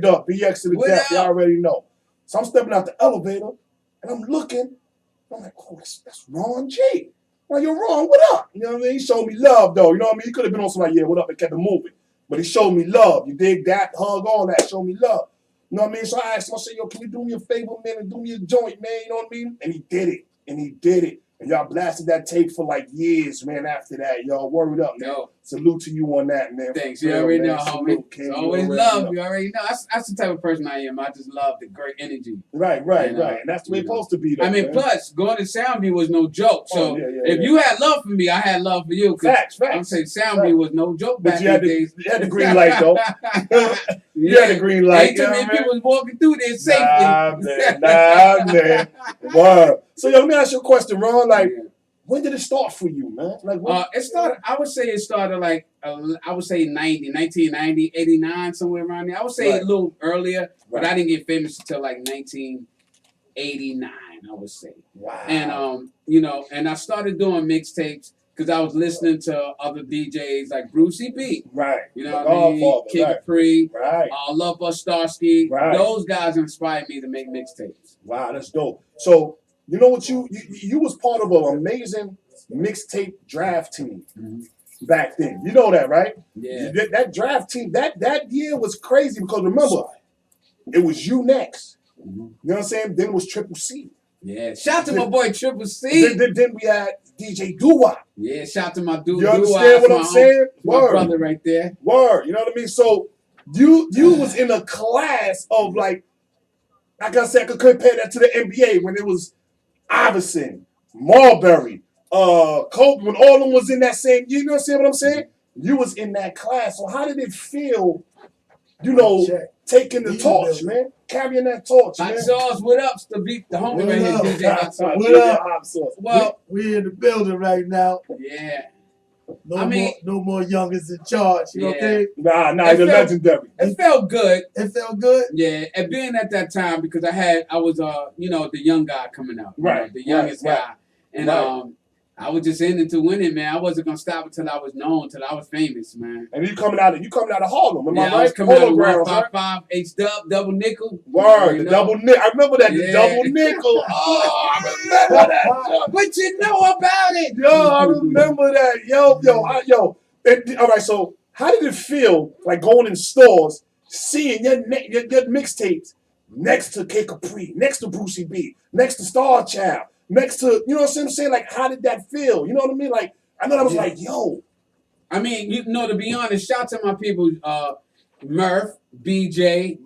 up, BX to the What death. You up? already know. So I'm stepping out the elevator and I'm looking. I'm like, oh, that's Ron G. I'm like, yo, Ron, what up? You know what I mean? He showed me love, though. You know what I mean? He could have been on some like, yeah, what up, and kept it moving. But he showed me love. You dig that? Hug, all that. Show me love. You know what I mean? So I asked him, I said, yo, can you do me a favor, man, and do me a joint, man? You know what I mean? And he did it. And he did it. And y'all blasted that tape for like years, man, after that. Y'all word up, man. Yo. Salute to you on that, man. Thanks. You already know, homie. It's always love. Know. You already know. That's the type of person I am. I just love the great energy. Right. And that's the way it's supposed to be, though, I mean, man. Plus, going to Soundview was no joke. So if you had love for me, I had love for you. Facts. I'm saying Soundview was no joke back in the days. You had the green light, though. You had the green light. Ain't too many people was walking through there safely. Nah, man. Wow. So, yo, let me ask you a question, Ron. Like, when did it start for you, man? Like, it started, I would say it started like, I would say 1990, 89, somewhere around there. I would say a little earlier, but I didn't get famous until like 1989, I would say. Wow. And, you know, and I started doing mixtapes because I was listening to other DJs like Brucey B. Right. You know what I mean? Kid Capri. Right. Love Bus Starsky. Right. Those guys inspired me to make mixtapes. Wow, that's dope. So, you know what, you was part of an amazing mixtape draft team back then. You know that, right? Yeah. That draft team, that year was crazy because remember, it was you next. You know what I'm saying? Then it was Triple C. Yeah. Shout to my boy Triple C. Then we had DJ Doo-Wop. Yeah, shout to my dude. You understand what I'm saying? My brother right there. Word. You know what I mean? So you was in a class of like I said, I could compare that to the NBA when it was Iverson, Marbury, Kobe, when all of them was in that same, you know what I'm saying? You was in that class. So how did it feel, you know, taking the torch, man? Carrying that torch, man. Hot Sauce, what up? The homie right here, DJ Hot Sauce. What up? Hot Sauce. Well, we in the building right now. Yeah. No more youngest in charge. You okay? Nah, you're legendary. It felt good. It felt good? Yeah, and being at that time because I was you know, the young guy coming out. Right. The youngest guy. And I was just in it to win it, man. I wasn't gonna stop until I was known, until I was famous, man. And you coming out of Harlem, am I right? I was coming out of 155 H-Dub, double nickel. Word, the double nickel. I remember that, the double nickel. Oh, I remember that. What you know about it? Yo, I remember that. Yo. All right, so how did it feel like going in stores, seeing your mixtapes next to Kid Capri, next to Brucey B, next to Star Child, next to, you know what I'm saying? Like, how did that feel? You know what I mean? Like, I know I was like, yo. I mean, you know, to be honest, shout to my people, Murph, BJ,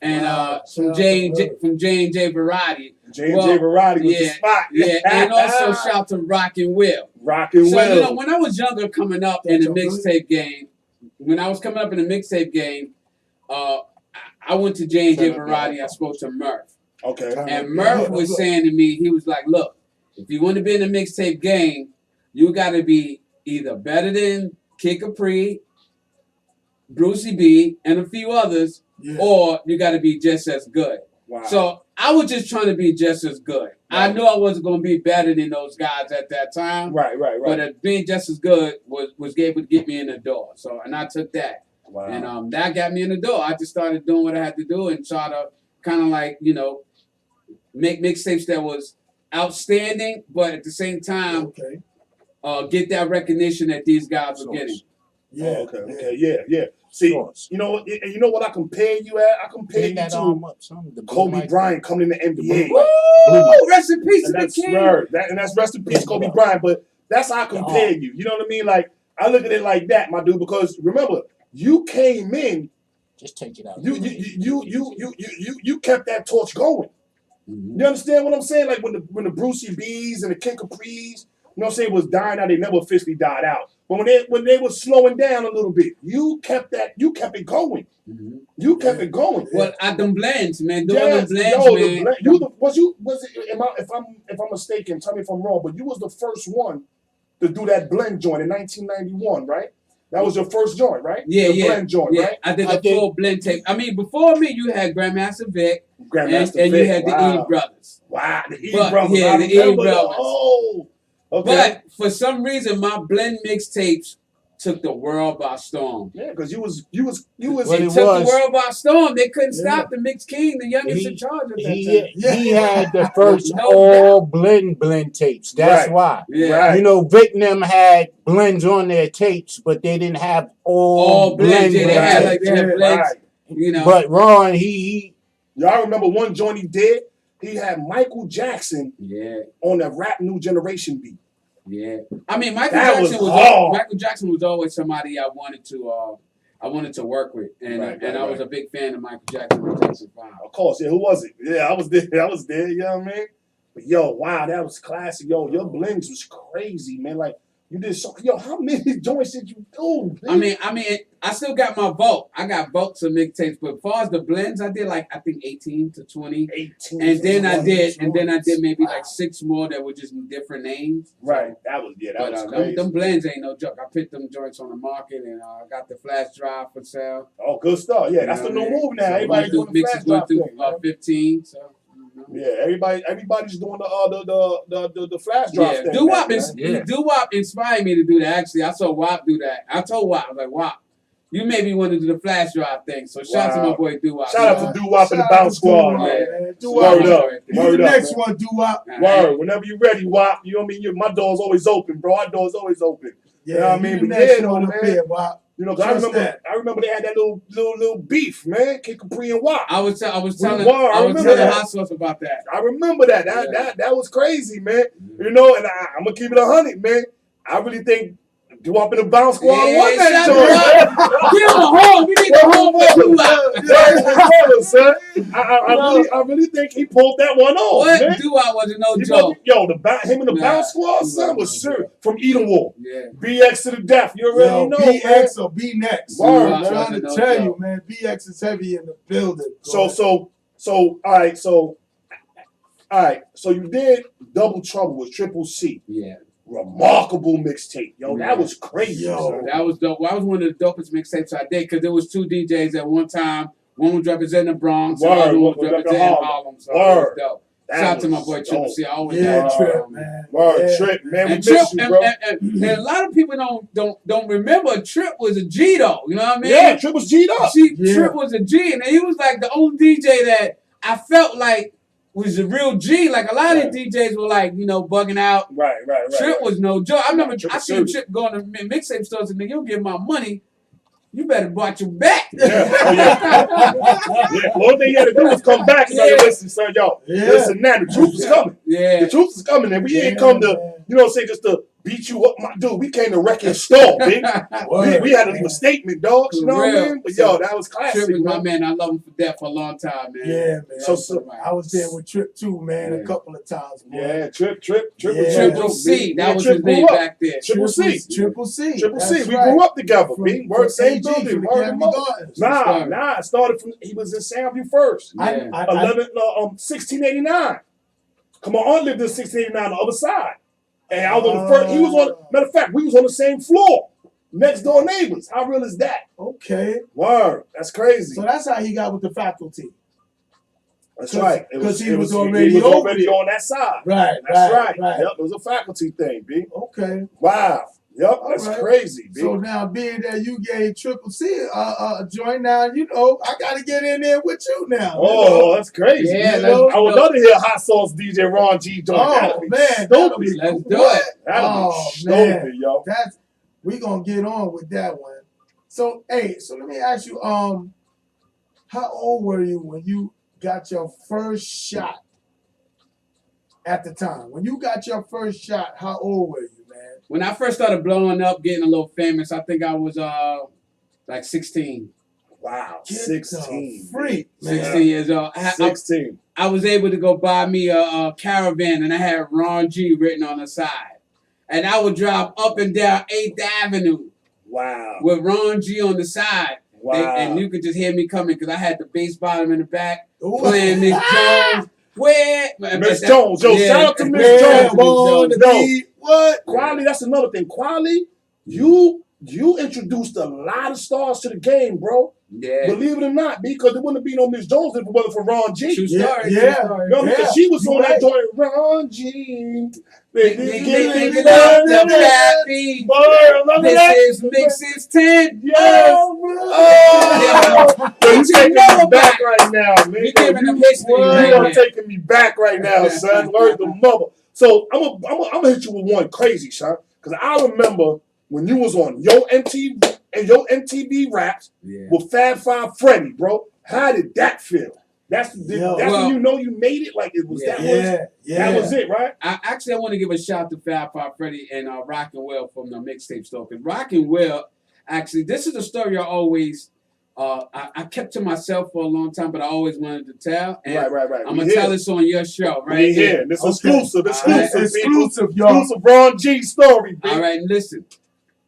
and from J&J Variety. J&J Variety was the spot. Yeah, and also shout to Rockin' Will. Rockin' Will. So, you know, when I was younger coming up in the mixtape game, I went to J&J Variety. I spoke to Murph. Okay. And Murph was saying to me, he was like, look, if you want to be in the mixtape game, you got to be either better than Kid Capri, Brucey B, and a few others, or you got to be just as good. Wow. So I was just trying to be just as good. Right. I knew I wasn't going to be better than those guys at that time. Right. But being just as good was able to get me in the door. So, and I took that. Wow. And that got me in the door. I just started doing what I had to do and try to kind of like, you know, make mixtapes that was outstanding, but at the same time, get that recognition that these guys were getting. Yeah. Yeah. See, you know what I compare you at? I compare you to Kobe Bryant coming in the NBA. Woo! Rest in peace to the king. And that's rest in peace, Kobe Bryant. But that's how I compare you. You know what I mean? Like, I look at it like that, my dude, because remember, you came in. Just take it out. You kept that torch going. Mm-hmm. You understand what I'm saying? Like when the Brucey B's and the Kid Capris, you know what I'm saying, was dying out, they never officially died out. But when they were slowing down a little bit, you kept it going. Mm-hmm. You kept it going. Well, at them blends, man. Doing them blends, man. If I'm mistaken, tell me if I'm wrong, but you was the first one to do that blend joint in 1991, right? That was your first joint, right? Yeah, the blend joint, right? I did the full blend tape. I mean, before me, you had Grandmaster Vic, and you had the E Brothers. Wow, the E Brothers. Yeah, the E Brothers. Oh, okay. But for some reason, my blend mixtapes took the world by storm. Yeah, because you was Well, They it took the was. world by storm. They couldn't Yeah. stop the Mixed King, the youngest in charge at that time. He had the first No all blend tapes. That's Right. why. Yeah. Right. You know, Vic and them had blends on their tapes, but they didn't have all All blends. Yeah, they had right. like they had blends. Right. You know. But Ron, he Y'all remember one joint he did? He had Michael Jackson Yeah. on the Rap New Generation beat. Yeah, I mean Michael That Jackson was was hard. Michael Jackson was always somebody I wanted to work with, and Right, and right, I was right. a big fan of Michael Jackson and Jackson 5. Of course, yeah. Who was it? Yeah, I was there. I was there. You know what I mean? But yo, wow, that was classic. Yo, your blends was crazy, man. Like you did so. Yo, how many joints did you do? Man? I mean, I still got my vote. I got votes of mixtapes, but as far as the blends, I did like I think 18 to 20, 18. and then I did joints. maybe Wow. like 6 more that were just different names. Right. That was that But was them, crazy. them blends ain't no joke. I picked them joints on the market, and I got the flash drive for sale. Oh, good stuff. Yeah, that's the new move now. Everybody doing the flash drive thing. Man. 15. So. You know. Yeah, everybody's doing the flash drive Yeah, thing. Doo-Wop, man. Yeah. Doo-Wop inspired me to do that. Actually, I saw Wop do that. I told Wop, I was like, Wop, you made me want to do the flash drive thing. So shout out to Wow. my boy Doo-Wop. Shout out to Doo-Wop and the Bounce Squad, man. Doo-Wop. Word up. You Word the up, next man. one, Doo-Wop. Word. Whenever you're ready, Wop. You know what I mean? My door's always open, bro. Our door's always open. Yeah, You know what I mean? you the But next yeah, one though, up man. here, Wop. You know, 'cause I Trust remember, that. they had that little beef, man. Kid Capri and Wop. I was telling remember that. Hot Sauce about that. I remember that. That was crazy, man. You know, and I'm gonna keep it 100, man. I really think Doo-Wop and the Bounce Squad won that shout joint. out. Give him a home. We need a home for Doo-Wop. Son. I really think he pulled that one off, man. What? Doo-Wop wasn't no He joke. yo, him and the Nah. Bounce Squad, son, was serious. From Edenwald. Yeah. BX to the death. You already Yo, know, man. BX or B next. Word, I'm man. trying to No tell joke. you, man. BX is heavy in the building. So, all right, so you did Double Trouble with Triple C. Yeah. Remarkable mixtape, yo. Yeah. That was crazy, Yo. son. That was dope. Well, I was one of the dopest mixtapes I did because there was 2 DJs at one time. One was representing the Bronx, and the other one was Word. representing Harlem. So it was dope. That Shout out to my was boy Triple dope. C. I always Yeah, got Trip, man. Word, Yeah. Trip, man. We And Trip, miss you, bro. and a lot of people don't remember Trip was a G though. You know what I mean? Yeah, Trip was G'd up. Yeah. Trip was a G, and he was like the only DJ that I felt like was a real G. Like a lot of DJs were like, bugging out. Right. Trip was no joke. I remember Trip I was seen serious. Trip going to mixtape stores and you'll give my money. You better watch your back. Yeah. Oh, yeah. Yeah. All thing you had to do was come back and say, Yeah. listen, son, yo, Yeah. listen now, the truth is coming. Yeah. The truth is coming, and we ain't Yeah, come to, man. say just to beat you up, my dude. We came to wreck your store, big. Word, We had to leave man. a statement, dog. You For know what I real. mean? But So, yo, that was classic, Trip is my man. man. I love him for death for a long time, man. Yeah, man. So, I was there with Trip too, man, Yeah. a couple of times. Boy. yeah, Trip Yeah. was Triple dope, C. big. That Yeah, was Trip his grew name up. back there. Triple C. Triple C. Triple C. That's We right. grew up together, From- big. from Word, same AG, building. from the Word Academy up. Gardens. Nah. It started from, he was in Soundview first. Yeah. I 1689. Come on, Aunt lived in 1689 on the other side. And I was on the first, he was on, matter of fact, we was on the same floor. Next door neighbors. How real is that? okay. Word. That's crazy. So that's how he got with the faculty. That's 'cause- right. 'cause he it was he already was over already there. on that side. Right, That's right. Yep, it was a faculty thing, B. Okay. Wow. Yep, that's right. crazy, B. So now being that you gave Triple C a joint now, I gotta get in there with you now. Oh, that's crazy. Yeah, you know? I would love to hear Hot Sauce DJ Ron G joint. Oh, That'd be man, that'll be stupid. Let's do what? it. That'd Oh, be man. stupid, yo. We gonna get on with that one. So let me ask you, how old were you when you got your first shot at the time? When you got your first shot, how old were you, man? When I first started blowing up, getting a little famous, I think I was like 16. Wow, Get 16. the freak, man. 16 years old. 16. I was able to go buy me a caravan and I had Ron G written on the side. And I would drive up and down 8th Avenue Wow. with Ron G on the side. Wow. And you could just hear me coming because I had the bass bottom in the back Ooh. playing Miss Jones. Where? Miss Jones. Yo, shout out to Miss Yeah, Jones. on the Yo. beat. What? Quality, that's another thing. Quality, you you introduced a lot of stars to the game, bro. Yeah. Believe it or not, because there wouldn't be no Miss Jones if it wasn't for Ron G. True You story. Yeah. True story. know what I mean? 'Cause she was You on that right. joint, Ron G. Nigga, the happy. This is Mixes 10. Yes. Oh. Yo, you You taking know me about back right now, man. You giving them history You right are now. taking me back right now, son. Where's the mother? So I'm gonna hit you with one crazy, son. Because I remember when you was on Yo MTV Raps Yeah. with Fab Five Freddy, bro. How did that feel? That's Yo. when Well, you know you made it. Like it was yeah. that was it, right? I want to give a shout to Fab Five Freddy and Rockin' Will from the mixtape store. Because Rockin' Will, actually, this is a story I always, I kept to myself for a long time, but I always wanted to tell. And Right. I'm going to tell this on your show, right? Right here. This Okay. exclusive, All Exclusive, y'all. exclusive Ron G story, baby. All right, listen.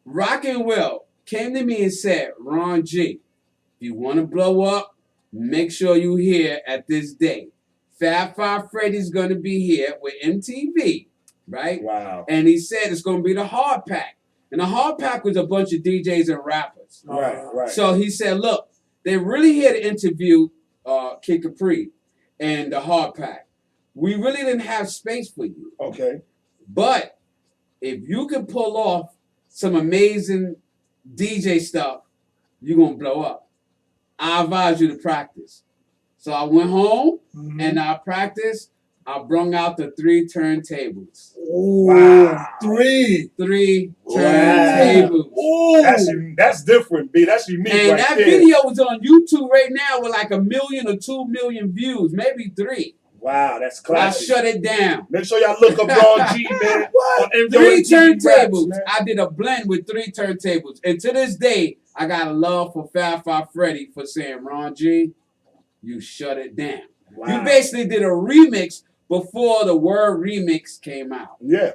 Rockin' Will came to me and said, Ron G, if you want to blow up, make sure you here at this date. Fab Five Freddy's going to be here with MTV, right? Wow. And he said it's going to be the hard pack. And the hard pack was a bunch of DJs and rappers. Right. So he said, look, they're really here to interview Kid Capri and the hard pack. We really didn't have space for you. Okay. But if you can pull off some amazing DJ stuff, you're going to blow up. I advise you to practice. So I went home and I practiced. I brung out the 3 turntables. Ooh, Wow. 3. 3 Wow. turntables. Ooh. That's different, B. That's unique And right that there. video is on YouTube right now with like 1 million or 2 million views, maybe 3. Wow, that's I classic. shut it down. Make sure y'all look up Ron G, man. What? On 3 MTV Raps, turntables. man. I did a blend with 3 turntables. And to this day, I got a love for Fab Five Freddy for saying, Ron G, you shut it down. Wow. You basically did a remix before the word remix came out. Yeah.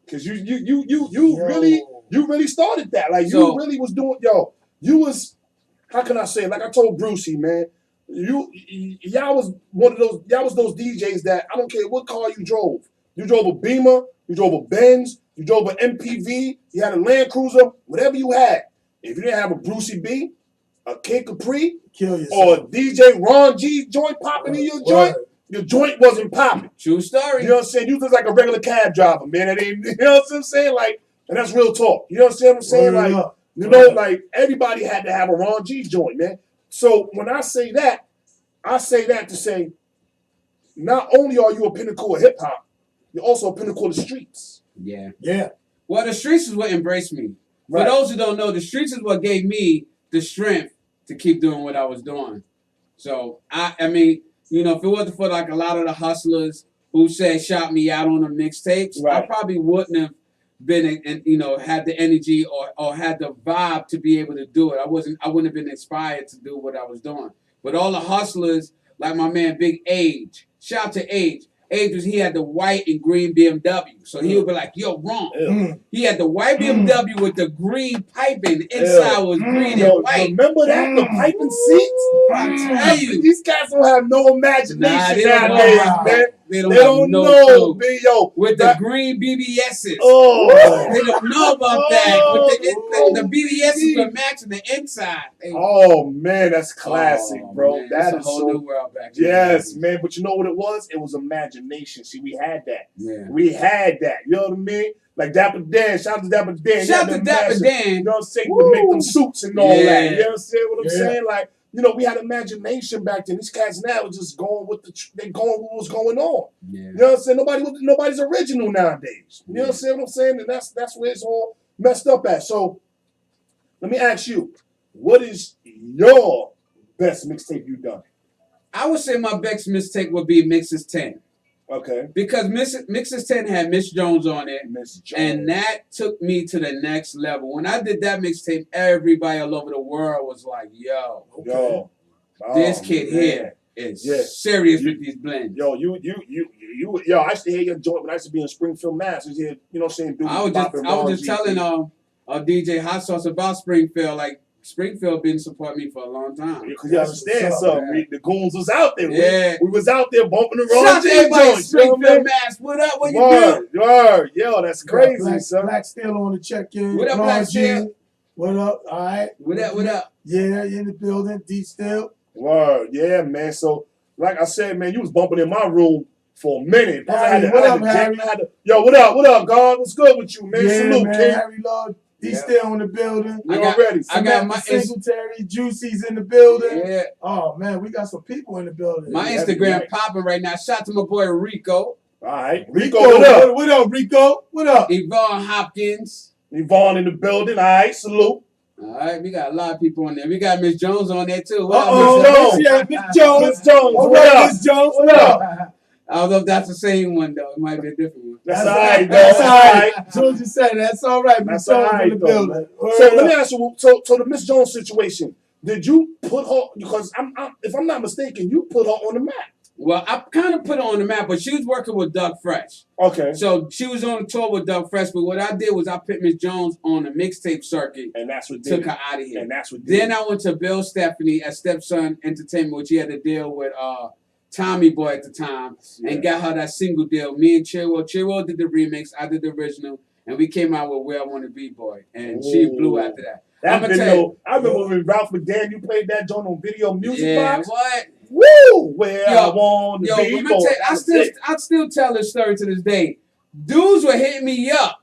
Cause you Yo. really started that. Like So- you really was doing you was, how can I say it? Like I told Brucey, man. Y'all was those DJs that I don't care what car you drove. You drove a Beamer, you drove a Benz, you drove an MPV, you had a Land Cruiser, whatever you had. If you didn't have a Brucey B, a Kid Capri, Kill or a yourself. DJ Ron G joint popping in your joint, your joint wasn't popping. True story. You know what I'm saying? You just like a regular cab driver, man. It ain't, you know what I'm saying? Like, and that's real talk. You know what I'm saying? Word Like, up. you know, like everybody had to have a Ron G joint, man. So when I say that to say, not only are you a pinnacle of hip hop, you're also a pinnacle of the streets. Yeah. Yeah. Well, the streets is what embraced me. Right. For those who don't know, the streets is what gave me the strength to keep doing what I was doing. So, I mean, you know, if it wasn't for like a lot of the hustlers who said shout me out on the mixtapes, I Right. probably wouldn't have been, and you know, had the energy or had the vibe to be able to do it. I wouldn't have been inspired to do what I was doing. But all the hustlers, like my man Big Age, shout to Age. Age he had the white and green BMW. So he would be like, yo, wrong. Ew. He had the white BMW with the green piping. Inside was green Yo, and white. remember that? The piping seats? I tell you. These cats don't have no imagination Nah, they don't nowadays, know. man. They They don't, don't have no know, clue. man. Yo, With the that- green BBSs. oh. They don't know about that. With Oh, the BBSs were matching the inside. They- Oh man, that's classic, Oh, bro. man, That it's is a whole so. new world back then. Yes, man. But you know what it was? It was imagination. See, we had that. Yeah. We had that. You know what I mean? Like Dapper Dan. Shout out to Dapper Dan. He Shout had to the Dapper imagine- Dan. You know what I'm saying? To make them suits and all Yeah. that. You know what I'm saying? What I'm Yeah. saying? Like, you know, we had imagination back then. These cats now are just going with they going with what's going on. Yeah. You know what I'm saying? Nobody's original nowadays. You know what I'm saying? What I'm saying? And that's where it's all messed up at. So let me ask you, what is your best mixtape you done? I would say my best mistake would be Mixes 10. Okay. Because Mixes 10 had Miss Jones on it. Miss Jones. And that took me to the next level. When I did that mixtape, everybody all over the world was like, yo, Yo. this Oh, kid man. here is Yeah. serious with these blends. Yo, yo, I used to hear your joint when I used to be in Springfield, Mass. I used to hear, you know what I'm saying? Dude, I was just telling DJ Hot Sauce about Springfield. Like, Springfield been supporting me for a long time. Because you understand That's what's up, something. The goons was out there. Yeah. We was out there bumping the Shout wrong out to everybody in joints. You know Springfield, what I mean? Mass. What up? What you do? Word. Yo, that's crazy, son. Black still on the check-in. What up, Ron Black G. Steel? What up? All right. What up? What up? Yeah, you in the building. D still. Word, yeah, man. So, like I said, man, you was bumping in my room for a minute. Plus, Harry, what up, Harry? Yo, what up, God? What's good with you, man? Yeah, Salute, man. King. Harry Love. D Yeah. still in the building. You I got- already. I got Samantha my Singletary. Juicy's in the building. Yeah, Oh man, we got some people in the building. my Yeah, Instagram right. popping right now. Shout out to my boy Rico, All right. Rico, Rico, what up? What up, Rico? What up? Yvonne Hopkins. Yvonne in the building. All right, salute. All right, we got a lot of people on there. We got Miss Jones on there too. What up, Uh-oh. Miss Jones? Yeah, Miss Jones. Miss Jones, All what right, up? Miss Jones. What up? I don't know if that's the same one though. It might be a different one. That's all right, That's though. all right. Georgia said that's all right. Miss That's all Jones in right, the though, building. man. Word So let me up. ask you. So the Miss Jones situation. Did you put her? Because if I'm not mistaken, you put her on the map. Well, I kind of put her on the map, but she was working with Doug Fresh. Okay. So she was on a tour with Doug Fresh, but what I did was I put Miss Jones on the mixtape circuit, And that's what did took it. her out of here. And that's what did Then it. I went to Bill Stephanie at Stepson Entertainment, which he had to deal with Tommy Boy at the time, and got her that single deal. Me and Chirwell did the remix, I did the original, and we came out with Where I Want to Be Boy, and she blew after that. That I'ma tell video, I remember when Ralph McDaniel played that joint on Video Music Yeah, Box. what? Woo! Where Yo, I want to Yo, be. let me Boy, tell you, that was it. I still tell this story to this day. Dudes were hitting me up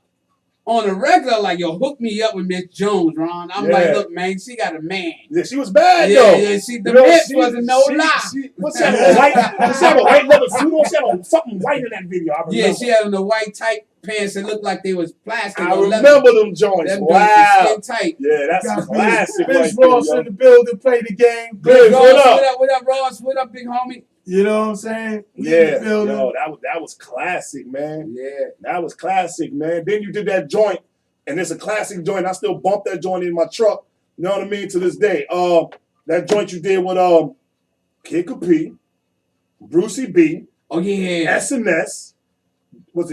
on a regular, like, yo, hook me up with Miss Jones, Ron. I'm like, Yeah. look, man, she got a man. Yeah, she was bad Yeah, though. yeah, the You know, hips she- wasn't no lie. What's that? She had a white leather suit on. She had on something white in that video. I remember. Yeah, she had on the white tight pants that looked like they was plastic. I or leather. remember them joints. Them Wow. joints skin tight. Yeah, that's Got classic. Biz right Ross there, in the building. Play the game. Biz, Ross, what up? what up? What up, Ross? What up, big homie? You know what I'm saying? We in Yeah, the building. yo, that was classic, man. Yeah. That was classic, man. Then you did that joint, and it's a classic joint. I still bump that joint in my truck. You know what I mean? To this day. That joint you did with Kid Capri, Brucey B, Oh yeah. SNS. Was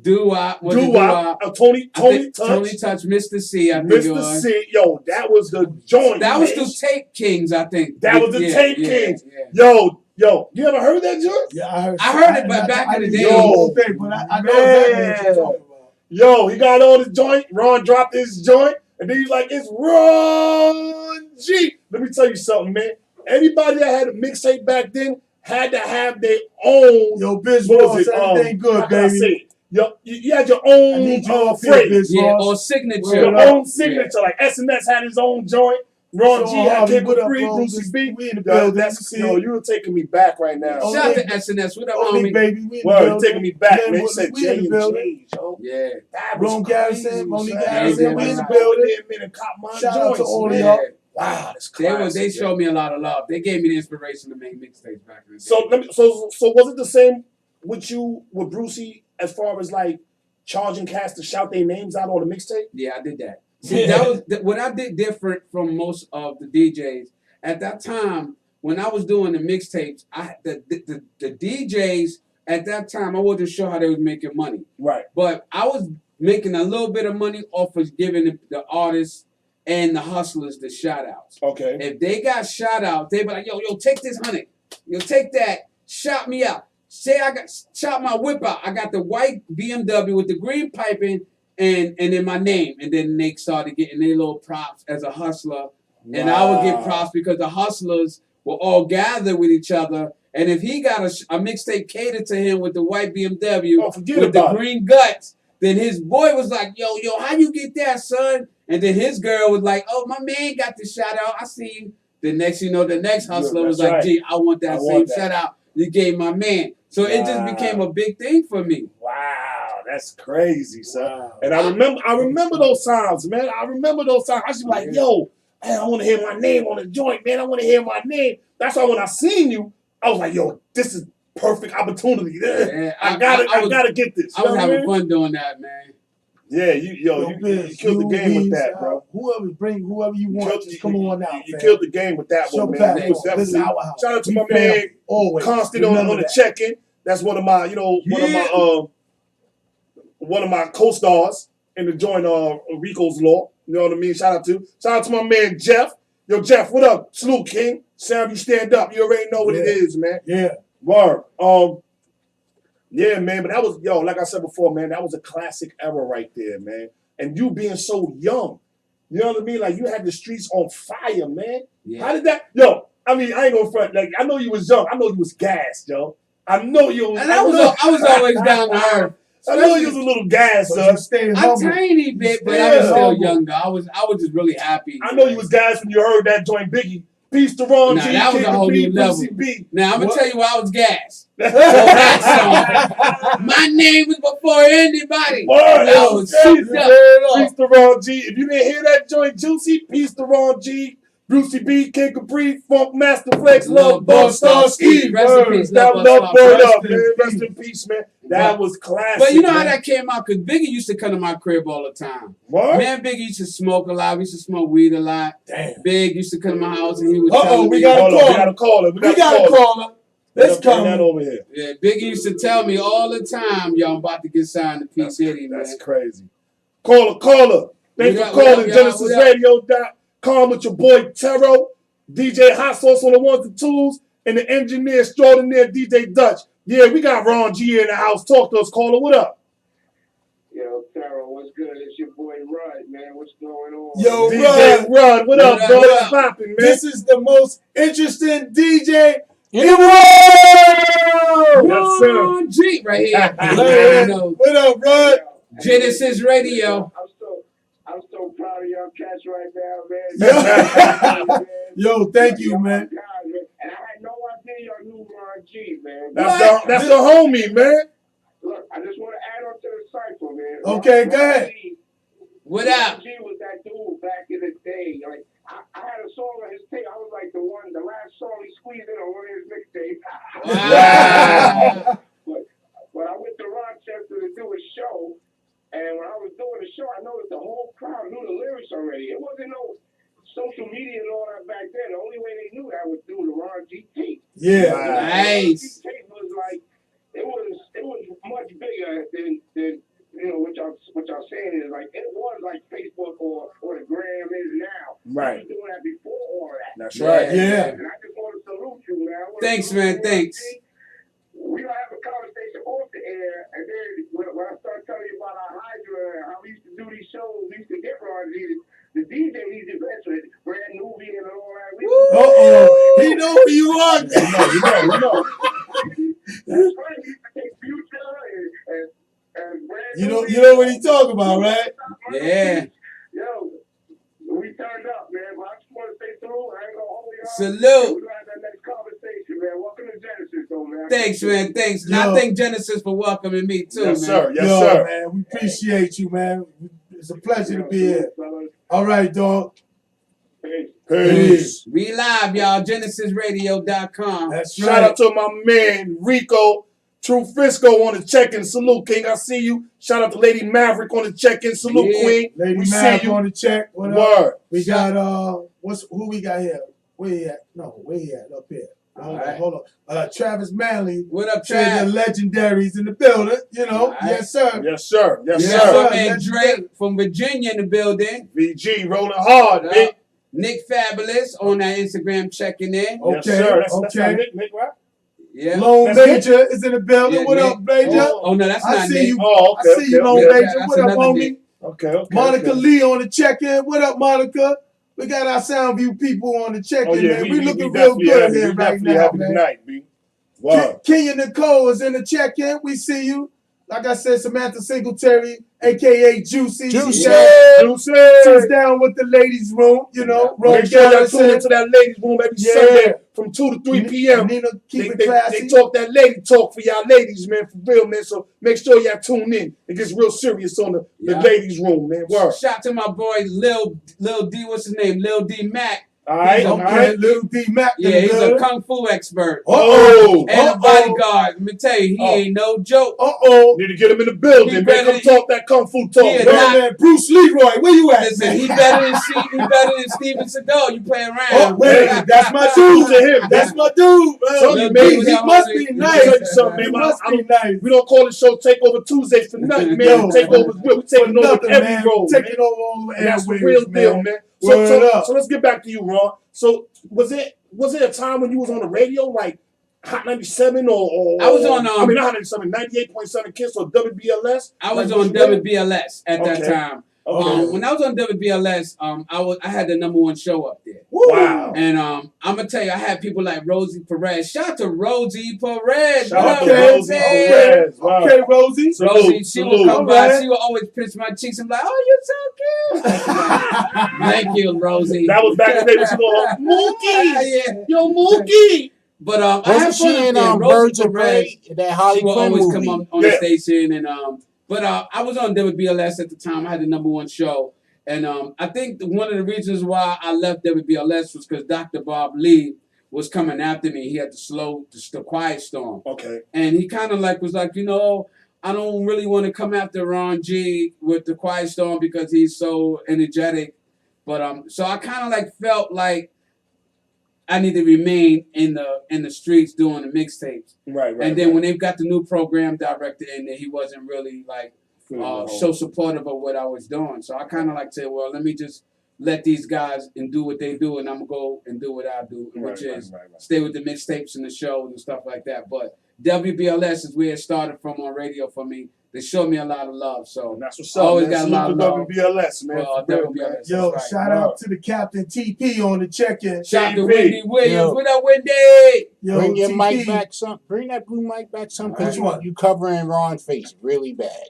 Doo-wop. Was it Doo-Wop, Doo-wop? Tony I think Touch, Tony Touch, Mr. C, I think it Mr. was. C. Yo, that was the joint. That was man. the Tape Kings, I think. That was the Yeah, Tape yeah, Kings. yeah. Yo, you ever heard that joint? Yeah, I heard. I heard it, but back in the didn't day- know the whole thing, but I know exactly what you're talking about. Yo, he got on his joint. Ron dropped his joint, and then he's like, "It's Ron G." Let me tell you something, man. Everybody that had a mixtape back then had to have their own. Yo, Biz What Ross, was it? everything How good, can I say baby. it? Yo, you had your I own need you up here, phrase, Biz Yeah, Ross. or signature. your Word up. own signature. Like SNS had his own joint. Ron So, G had Harvey, Kid what up, Capri, bro? Brucey B. We in the Yo, building. that's, You yo, see? you're taking me back right now. Oh, Shout out yeah. to SNS. What up, Only homie? baby, we in the Word, building. taking me back, Glenn man. You Woodley, said we J in the and building. J, yo. Yeah. That was Ron crazy, Garrison, Monique son. Garrison, we in the building. Man, and cop my Shout out to joints, all of man. y'all. Wow, that's They classic. showed me a lot of love. They gave me the inspiration to make mixtapes back in the day. So was it the same with you with Brucey as far as like charging cats to shout their names out on the mixtape? Yeah, I did that. See, that was what I did different from most of the DJs. At that time, when I was doing the mixtapes, the DJs at that time, I wasn't sure how they was making money. Right. But I was making a little bit of money off of giving the artists and the hustlers the shout outs. Okay. If they got shout outs, they be like, yo, take this 100. Yo, take that, shout me out. Say I got shout my whip out. I got the white BMW with the green piping and then my name. And then they started getting their little props as a hustler. And I would get props because the hustlers will all gather with each other. And if he got a mixtape catered to him with the white BMW Oh, forget with the about it. green guts, then his boy was like, yo, how you get that, son? And then his girl was like, oh, my man got the shout out. I see you. The next, the next hustler was that's like, right. gee, I want that I same want that. shout out you gave my man. So it just Wow. became a big thing for me. Wow, that's crazy, son. Wow. And I remember those sounds, man. I remember those sounds. I was like, yo, man, I want to hear my name on the joint, man. I want to hear my name. That's why when I seen you, I was like, yo, this is perfect opportunity. Yeah, I gotta get this. I You was know what having mean? fun doing that, man. Yeah, you Biz, killed the game with that, Biz, bro. Whoever you You want, killed- just come on out, You fam. killed the game with that Show one, man. back You was home. This is definitely- our house. Shout out to We my family, man always. Constant on Remember the that. check-in. That's one of my, one of my co-stars in the joint Rico's Law. You know what I mean? Shout out to my man Jeff. Yo, Jeff, what up? Salute, King. Sam, you stand up. You already know what it Yeah. is, man. Yeah. Word. Yeah, man, but that was, like I said before, man, that was a classic era right there, man. And you being so young, You know what I mean? Like you had the streets on fire, man. Yeah. How did that? Yo, I mean, I ain't gonna front. Like I know you was young. I know you was gassed, yo. I know you was. And I was always down to earth. I know you was a little gassed, But son. you stayed A humble. tiny bit, but I Yeah. was still young though. I was just really happy. I know you was gassed when you heard that joint Biggie. Peace to Ron Nah, G, that was King a whole of B, new level. Brucey B. Now I'm gonna What? tell you why I was gassed. that My name was before anybody. Word, I was souped up. Peace to Ron G. If you didn't hear that joint juicy, peace to Ron G, Brucey B, King Capri, Funk Master Flex, Love Bug Star Ski. Rest in peace, That Love love Bug Star word Ski. up, man. Rest in peace, man. That was classic. But you know how man. that came out? Because Biggie used to come to my crib all the time. What? Man, Biggie used to smoke a lot. We used to smoke weed a lot. Damn. Big used to come to my house and he would Uh-oh, tell we me. got Hold on, call we gotta call it. We got to call him. Let's Bring that come. over here. Yeah, Biggie used to tell me all the time, yo, I'm about to get signed to P. City, man. That's crazy. Caller. Thanks What for up, calling y'all? What up? GenesisRadio.com with your boy Tero, DJ Hot Sauce on the ones and twos, and the engineer extraordinaire DJ Dutch. Yeah, we got Ron G in the house. Talk to us, caller. What up? Yo, Taro, what's good? It's your boy Rud, man. What's going on? Yo, DJ Run. What up, What up, bro? what What's up? popping, man? This is the most interesting DJ In the world! Yes, sir. Ron G right here. Hey, You know, What up, Rod? Genesis Radio. I'm so proud of y'all cats right now, man. Yo, thank you, man. God, and I had no idea y'all knew Ron G, man. That's the homie, man. Look, I just want to add on to the cycle, man. Okay, go ahead. What up? Ron G was that dude back in the day. Like, I had a song on his tape. I was like the last song he squeezed in on one of his mixtapes. Wow. But I went to Rochester to do a show, and when I was doing the show, I noticed the whole crowd knew the lyrics already. It wasn't no social media and all that back then. The only way they knew that was through the Ron G tape. Yeah. Wow. Nice. The Ron G tape was like it was much bigger than you know what y'all saying is like it was like Facebook or the gram is now. Right. We was doing that before all of that. That's Yeah. right. Yeah. And I just want to salute you, man. I wanna Thanks, salute man. you, Thanks. Ron G. We gonna have a conversation off the air, and then when I start telling you about our Hydra and how we used to do these shows, we used to get Ron G. The DJ these events with brand movie and all that. Uh-oh. He know who you are. You know. That's right. We used to take Future and brand You Nubian. know what he talking about, right? Yeah. Yo, we turned up, man. But I just want to say through. I ain't gonna hold y'all. Salute. We're gonna have that next conversation, man. Welcome to Genesis, though, man. Thanks, man. Thanks. And Yo. I thank Genesis for welcoming me too, Yes, man. sir. Yes, Yo, sir. man, we appreciate you, man. It's a pleasure to be Salute, here. fellas. All right, dog. Peace. Peace. We live, y'all. GenesisRadio.com. That's Shout right. out to my man Rico, True Frisco on the check-in. Salute, King. I see you. Shout out to Lady Maverick on the check-in. Salute, Yeah. Queen. Lady we Mac see you. on the check. What up? Word. We got who we got here? Where he at? No, where he at? Up here. All right. Hold on. Travis Manley. What up, Said the Trav? legendaries in the building. You know, All right. yes, sir. Yes, sir. Yes, Yeah, We got sir. my man Legendary. Drake from Virginia in the building. VG rolling hard, What man. up? Nick Fabulous on that Instagram checking in. Yes, Okay, sir. That's okay. not Nick, right? Yeah. Lone That's Major is in the building. Yeah, what Nick. up, Major? Oh, no, that's I not see Nick. you. Oh, okay. I see you, Lone okay. Major. That's What up, another homie? Nick. Okay. Monica okay. Lee on the check-in. What up, Monica? We got our Soundview people on the check-in, Oh, yeah. man. We looking real definitely good happy. here We right definitely now, happy man. tonight, B. Wow. Kenya Nicole is in the check-in. We see you. Like I said, Samantha Singletary, a.k.a. Juicy. Juicy. She's down with the ladies' room, you know. Yeah. Rose Make sure y'all Garrison. tune into that ladies' room every Yeah. Sunday from 2 to 3 p.m. Nina, keep it They classy. talk that lady talk for y'all ladies, man, for real, man. So make sure y'all tune in. It gets real serious on the Yeah. ladies' room, man. Word. Shout out to my boy Lil D. What's his name? Lil D Mac. All right, He's all Okay, right. Lil D Mac. in Yeah, the he's a building. kung fu expert. Oh, And a bodyguard. Let me tell you, he ain't no joke. Uh-oh. need to get him in the building, He man. better Come than- talk that kung fu talk. Yeah, man. Yo, man, Bruce Leroy, where you at, Listen, man? he better than Steven Seagal. You play around. Oh, wait, that's my Salute dude. to him. That's my dude, So man. you made He that must homie. be Let me nice. tell you something, He man. must I be don't- nice. We don't call the show Takeover Tuesdays for nothing, man. Yo, Takeover's real. We For taking over nothing, every man. role, man. Taking over all the And that's the airwaves, real deal, man. Word So up. let's get back to you, Ron. So was it a time when you was on the radio, like Hot 97 or I was on, I mean not Hot 97, 98.7 Kiss or WBLS? I was Like, on there? WBLS at that Okay. time. Okay. When I was on WBLS, I had the #1 show up there. Wow. And I'm gonna tell you, I had people like Rosie Perez. Shout out to Rosie Perez. Shout out What to up, Rosie Rosie? Perez. Wow. Okay, Rosie. Salute, Rosie, she would salute. come by. Alright. She would always pinch my cheeks and be like, "Oh, you're so cute." Thank you, Rosie. That was back in the day when she was Mookie. Yeah. Yo, Mookie. But I Wasn't had she fun up in there. Birds Rosie of Perez. Prey, that Harley She will Quinn always movie? come on Yeah. the station, and but I was on WBLS at the time. I had the #1 show, and I think one of the reasons why I left WBLS was because Dr. Bob Lee was coming after me. He had to slow the Quiet Storm, Okay. and he kind of was like, I don't really want to come after Ron G with the Quiet Storm because he's so energetic, but so I kind of felt like I need to remain in the streets doing the mixtapes. Right. And then when they've got the new program director in there, he wasn't really so supportive of what I was doing. So I kind of said, well, let me just let these guys and do what they do, and I'm gonna go and do what I do, which is stay with the mixtapes and the shows and stuff like that. But WBLS is where it started from on radio for me. They showed me a lot of love, so That's what's I up. always Man. got a lot of Salute love. to WBLS, man. Well, For real, WBLS. man. Yo, That's right. shout out to the Captain TP on the check-in. shout out to TP. Wendy Williams. Yo. What up, Wendy? Yo, Bring your TP. mic back some. Bring that blue mic back some, because Which one? you covering Ron's face really bad.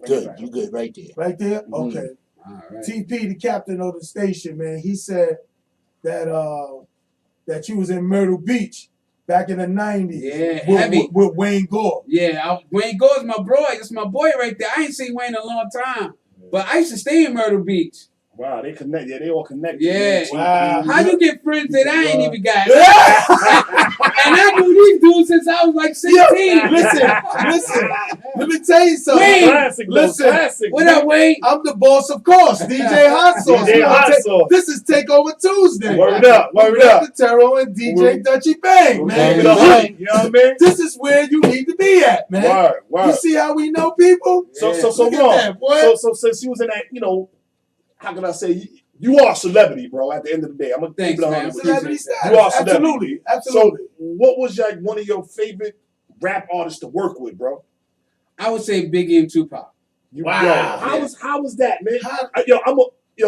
Good, you good right there. Right there? Mhm. Okay. All right. TP, the captain of the station, man, he said that that you was in Myrtle Beach back in the 90s. Yeah, with, heavy. with Wayne Gore. Yeah, Wayne Gore's my boy. That's my boy right there. I ain't seen Wayne in a long time, but I used to stay in Myrtle Beach. Wow, they connect. Yeah, they all connected. Yeah. Wow. How you get friends that I ain't even got? And I knew these dudes since I was like 16. Listen, let me tell you something. Wayne. Classic, Listen, classic. What up, Wayne? I'm the boss, of course. DJ Hot Sauce. DJ You know, Hot Sauce. This is Takeover Tuesday. Word up, word up. With Tero and DJ Dutchy Bang, Bang, man. With a hoodie, you know what I mean? This is where you need to be at, man. Word, word. You see how we know people? So Yeah. so Look at wrong. that, boy. So since you was in that, how can I say you are a celebrity, bro? At the end of the day, I'm gonna Thanks, keep it man. 100 with you. Celebrity status. You are celebrity. Absolutely. Absolutely. So what was one of your favorite rap artists to work with, bro? I would say Biggie and Tupac. Wow. Yo, how was that, man?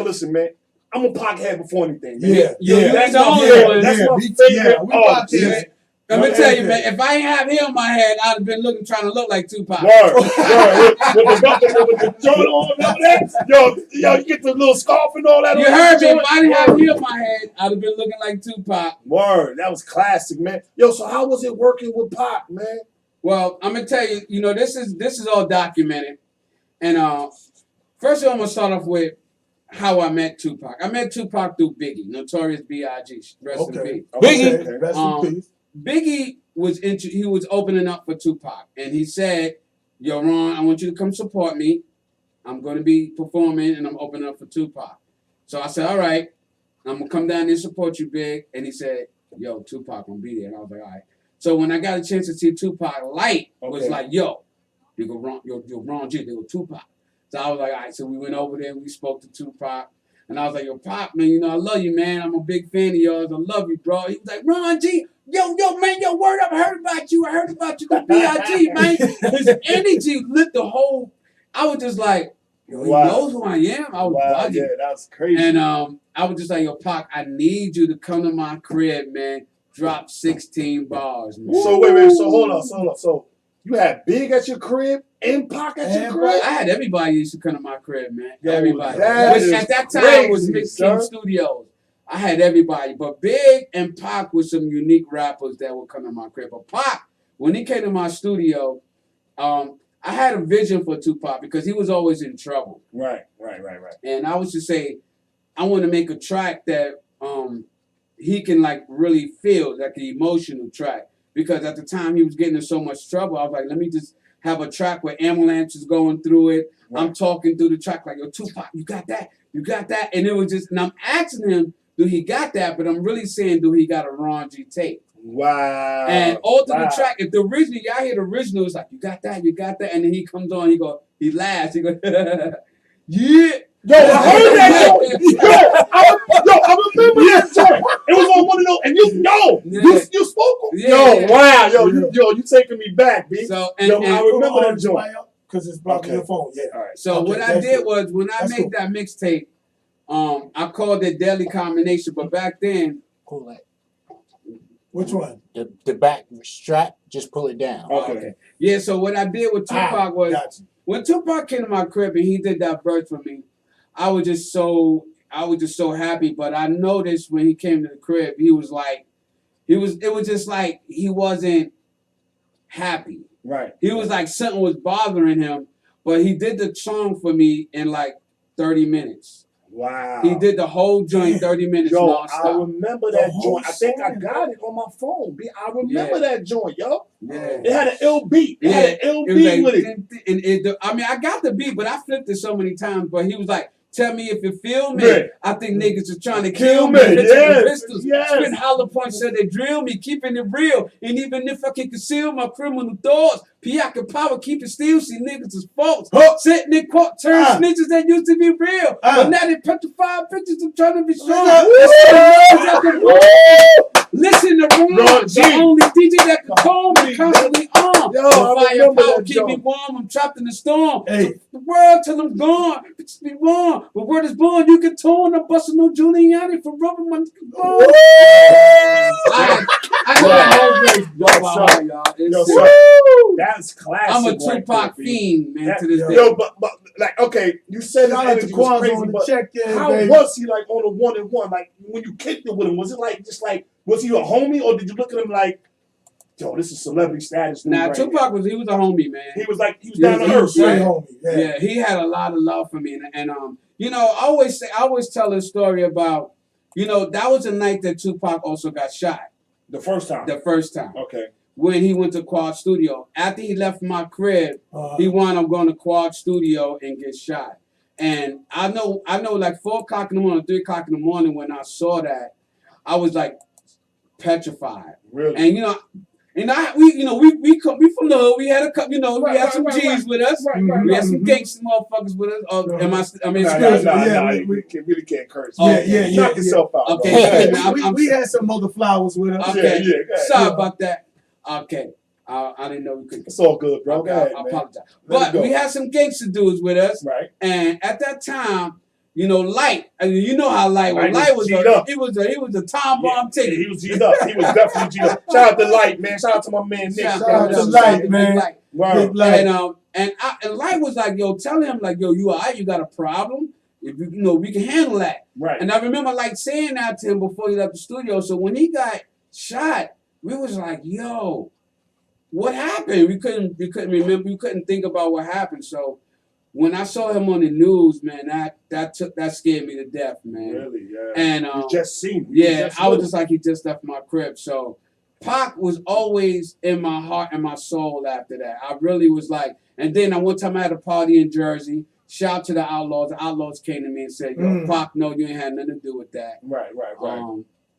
Listen, man. I'm a Pac head before anything, man. Yeah, Yo, you That's the my only favorite. one. That's my we favorite artist. Pac man. heads. Let me Well, tell you, yeah. man, if I ain't have him on my head, I'd have been trying to look like Tupac. Word. With the joint on and all that. Yo, you get the little scarf and all that. You on heard the me. joint. If I didn't have him on my head, I'd have been looking like Tupac. Word. That was classic, man. Yo, so how was it working with Pac, man? Well, I'm gonna tell you, this is all documented. And first of all, I'm gonna start off with how I met Tupac. I met Tupac through Biggie, Notorious B.I.G. Rest in Okay. peace. Biggie. Okay. Rest Um, in peace. Biggie was opening up for Tupac, and he said, "Yo, Ron, I want you to come support me. I'm going to be performing, and I'm opening up for Tupac." So I said, "All right, I'm gonna come down there and support you, Big." And he said, "Yo, Tupac gonna be there." And I was like, "All right." So when I got a chance to see Tupac light, was Okay. like, "Yo, you go Ron G, they go Tupac." So I was like, "All right." So we went over there, we spoke to Tupac. And I was like, "Yo, Pop, man, I love you, man. I'm a big fan of yours. I love you, bro." He was like, "Ron G, yo, man, word up. I heard about you. The B.I.G., man." His energy lit the whole. I was just like, "Yo, he Wow. knows who I am." I was Wow, bugging. yeah, that's crazy. And I was just like, "Yo, Pac, I need you to come to my crib, man. Drop 16 bars, man." So wait. So hold on. So you had Big at your crib and Pac at your And crib? I had everybody used to come to my crib, man. Yo, Everybody. that Which is at that time was crazy, Mix sir. King Studios. I had everybody. But Big and Pac were some unique rappers that would come to my crib. But Pac, when he came to my studio, I had a vision for Tupac because he was always in trouble. Right. And I was to say, I want to make a track that he can really feel, like an emotional track. Because at the time he was getting in so much trouble, I was like, let me just have a track where ambulance is going through it. Right. I'm talking through the track like, "Yo, Tupac, you got that? And it was just, and I'm asking him, do he got that? But I'm really saying, do he got a Ron G tape? Wow. And all through Wow. the track, if the original, y'all hear the original, it's like, "You got that? And then he comes on, he laughs, he goes, yeah. Yo, I heard that. I remember that joint. It was on one of those, and you spoke. Yeah. Yo, wow, you taking me back, B. So, Yo, I remember that joint. because it's blocking Okay. your phone. Yeah. All right. So Okay, what I that's did cool. was when I That's made cool. that mixtape, I called it Deadly Combination. But back then, Pull that. Which one? The back strap, just pull it down. Okay. yeah. So what I did with Tupac was Gotcha. when Tupac came to my crib and he did that verse for me, I was just so happy. But I noticed when he came to the crib, it was just like he wasn't happy. Right. He was like something was bothering him, but he did the song for me in like 30 minutes. Wow. He did the whole joint 30 minutes Yo, I nonstop. remember The that whole joint. I think I song, got it on my phone. I remember Yeah. that joint, yo. Yeah. It had an ill beat. It had an ill It was beat like, with it. I mean, I got the beat, but I flipped it so many times. But he was like, "Tell me if you feel me." Right. I think niggas are trying to Kill kill me. me, Bitches yes, with pistols, yes. spin hollow points so they drill me, keeping it real. And even if I can conceal my criminal thoughts, P.I. can power, keep it still. See niggas is false. Huh. Sitting in court, turn Ah. snitches that used to be real, Ah. but now they petrified bitches. I'm trying to be strong. Woo! Listen to Ron Ron, G. the only DJ that can calm me, constantly on. Yo, The I remember firepower that keep me joint. warm. I'm trapped in the storm. Hey. The world till I'm gone. Bitches be wrong. But word is born, you can tone. I'm busting no Giuliani for rubbing my Woo! I know that whole verse, Yo, by heart, son. y'all. It's Yo, serious. son. That's classic. I'm a right Tupac there, fiend, man, That- to this day. Yo, but like, okay, you said his Shout out to energy was Kwanzaa crazy, on the but check in, how baby. was he like on a 1-on-1? Like when you kicked it with him, was it like just like was he a homie or did you look at him like, yo, this is celebrity status? dude Now, right Tupac he was a homie, man. here. He was Yeah, down to he earth, was Hey, right? homie. Yeah. Yeah, he had a lot of love for me, and you know, I always tell a story about, you know, that was the night that Tupac also got shot The first time. the first time Okay. when he went to Quad Studio. After he left my crib, Uh, he wound up going to Quad Studio and get shot. And I know, like 4 o'clock in the morning, 3 o'clock in the morning, when I saw that, I was like petrified. Really? And you know, we from the hood. We had a couple, you know, we had some G's with us. Right, We had some Mhm. gangster motherfuckers with us. I mean, Nah, excuse me. Yeah, we really can't curse. Oh, Knock yourself out. Okay, bro. excuse me. we had some mother flowers with us. Okay. Yeah, go ahead. Sorry Yeah. about that. Okay. I didn't know we could. It's all good, bro. Okay, Go ahead, I man. apologize. Let it But go. we had some gangster dudes with us, Right. and at that time, you know, Light. I mean, you know how Light was. Light Light was was G'd up. he was a time bomb Yeah, ticket. he was G'd up. He was definitely G'd up. Shout out to Light, man. Shout out to my man Nick. Shout out to to Light, man. Light. Wow. Big Light. And Light was like, yo, tell him like, yo, you alright? You got a problem? If you know, we can handle that. Right. And I remember like saying that to him before he left the studio. So when he got shot, we was like, yo, what happened? We couldn't remember. We couldn't think about what happened. So when I saw him on the news, man, that scared me to death, man. Really, yeah. And you just seen him. You yeah, just I was knew. just like he just left my crib. So Pac was always in my heart and my soul after that. I really was like, and then one time I had a party in Jersey. Shout out to the Outlaws. The Outlaws came to me and said, yo, Pac, no, you ain't had nothing to do with that. Right.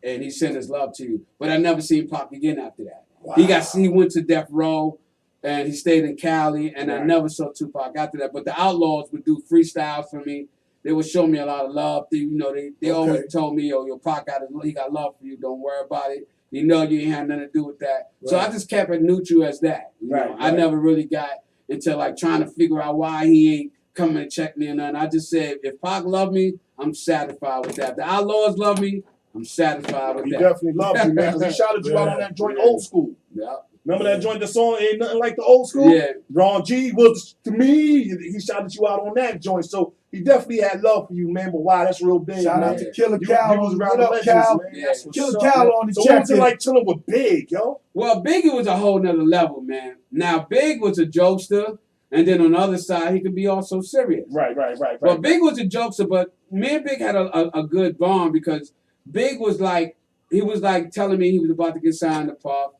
And he sent his love to you. But I never seen Pac again after that. Wow. He went to Death Row and he stayed in Cali, and I Right. never saw Tupac after that. But the Outlaws would do freestyles for me. They would show me a lot of love. They always told me, yo, Pac he got love for you. Don't worry about it. You know you ain't had nothing to do with that. So I Right. just kept it neutral as that. You Right, know, I right. never really got into like trying to figure out why he ain't coming to check me or nothing. I just said, if Pac love me, I'm satisfied with that. If the Outlaws love me, I'm satisfied with He that. definitely loved you, man, because he shouted you out on that joint, Old School. Yeah. Remember that joint, the song Ain't Nothing Like the Old School? Yeah. Ron G was, to me, he shouted you out on that joint. So he definitely had love for you, man. But wow, that's real big, Shout man. out to Killer You Cal. was around What the up, legends, Cal? man. Yeah. That's what's Killer up, Cal man. on the So what was it check-in. like chilling with Big, yo? Well, Biggie was a whole nother level, man. Now, Big was a jokester, and then on the other side, he could be also serious. Right. But Big was a jokester, but me and Big had a good bond because Big was like, he was like telling me he was about to get signed to Puff.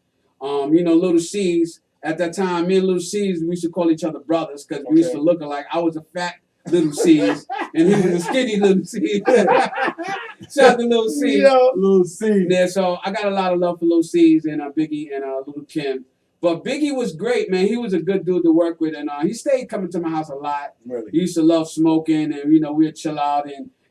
You know, Little C's. At that time, me and Little C's, we used to call each other brothers because we used Okay. to look alike. I was a fat Little C's, and he was a skinny Little C's. Shout out to Little C. Yo. Little C. Yeah, so I got a lot of love for Lil C's and Biggie and Lil Kim. But Biggie was great, man. He was a good dude to work with, and he stayed coming to my house a lot. Really? He used to love smoking, and you know we'd chill out,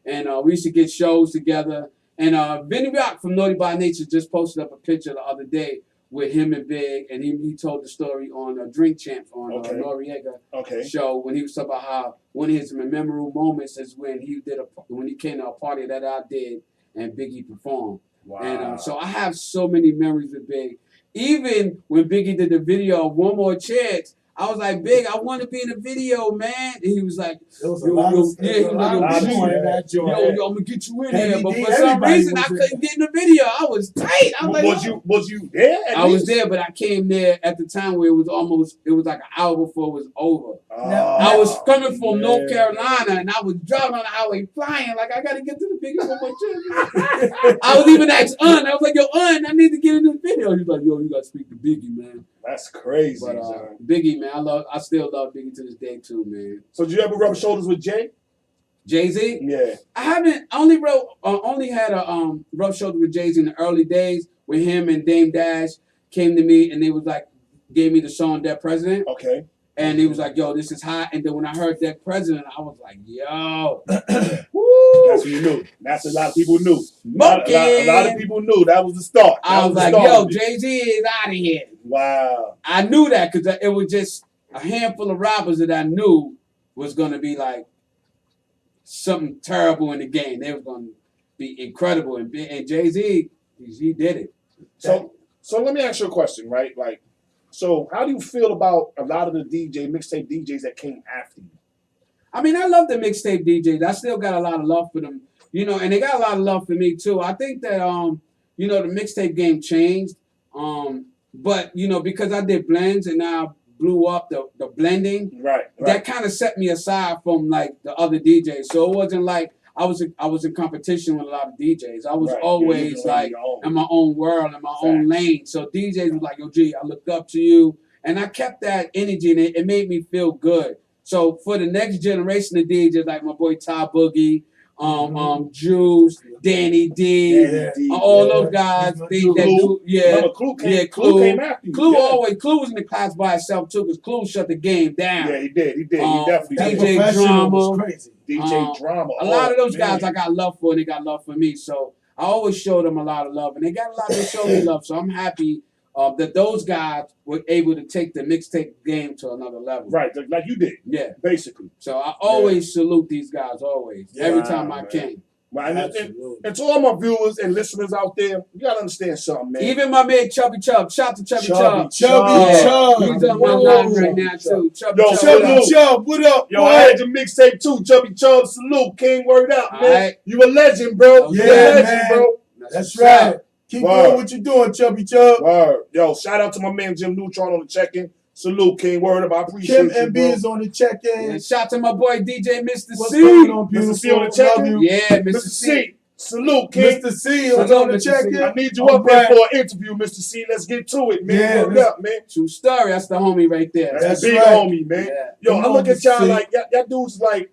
and we used to get shows together. And Benny Rock from Naughty by Nature just posted up a picture the other day with him and Big, and he told the story on Drink Champs on Okay. Noriega Okay. show when he was talking about how one of his memorable moments is when he came to a party that I did and Biggie performed. Wow. And so I have so many memories with Big. Even when Biggie did the video of One More Chance, I was like, Big, I want to be in the video, man. And he was like, There was a Yo, lot yo, of, yeah, there was a lot yo, of yo, people in yeah. that joint. yo, I'm gonna get you in Heavy here. But D, for some everybody reason, I was in couldn't get in the video. I was tight. I was like, was you there? At I was least? there, but I came there at the time where it was like an hour before it was over. Now- I was coming from man. North Carolina and I was driving on the highway flying like I gotta get to the biggest one more I was even asked I was like, yo, I need to get in this video. He was like, yo, you gotta speak to Biggie, man. That's crazy, But son. Biggie, man, I still love Biggie to this day too, man. So did you ever rub shoulders with Jay? Jay-Z? Yeah. I haven't only had a rough shoulder with Jay-Z in the early days when him and Dame Dash came to me and they was like gave me the song Dead President. Okay. And he was like, yo, this is hot. And then when I heard Dead President, I was like, yo. Woo! That's what you knew. That's a lot of people knew. Smoking. A lot of people knew that was the start. I was like, yo, Jay-Z is out of here. Wow. I knew that because it was just a handful of rappers that I knew was going to be like something terrible in the game. They were going to be incredible. And Jay-Z, he did it. So let me ask you a question, right? Like, so how do you feel about a lot of the mixtape DJs that came after you? I mean, I love the mixtape DJs. I still got a lot of love for them, and they got a lot of love for me too. I think that the mixtape game changed. But because I did blends and now I blew up the blending, Right. that kind of set me aside from like the other DJs. So it wasn't like I was in competition with a lot of DJs. I was Right. always You're like your own. in my own world, in my own lane. So DJs was like, yo, G, I looked up to you. And I kept that energy and it made me feel good. So for the next generation of DJs, like my boy Ty Boogie, Juice, Danny D, Yeah. all those guys, Remember Clue came, Clue came after you. Clue Yeah. Clue was in the class by itself too, because Clue shut the game down. Yeah, he did. He Um, definitely That did. DJ professional Drama. was crazy. DJ Drama. A lot of those man. guys I got love for, and they got love for me. So I always show them a lot of love, and they got a lot to show me love. So I'm happy that those guys were able to take the mixtape game to another level. Right, like you did, Yeah. basically. So I always salute these guys, always. Yeah. Every time Wow, I man. can. Right, and Absolutely. to all my viewers and listeners out there, you gotta understand something, man. Even my man Chubby Chub. Shout to Chubby Chub. Chubby Yeah. Chub. He's on my Whoa. line right now, too. Chubby Yo, Chub. Chubby Chubby Chub, what up? Yo, boy? I had your mixtape too, Chubby Chub. Salute, King. Word up, man. Alright. You a legend, bro. You Yeah, a legend, man. bro. That's what's right. up. Keep Word. doing what you're doing, Chubby Chub. Word. Yo, shout out to my man Jim Neutron on the check-in. Salute, King. Word up. I appreciate Kim you, MB bro. is on the check-in. And shout to my boy DJ Mr. What's C. going on, Mr. C on the beautiful? check-in? Love you. Yeah, Mr. Mr. C. C. Salute, King. Mr. C is Salute, on the Mr. C. check-in. I need you All up here right. for an interview, Mr. C. Let's get to it, man. Yeah, Word let's- up, man. True story. That's the homie right there. That's That's the big right. homie, man. Yeah. Yo, Come I look on, at y'all Mr. C. like y'all dudes like,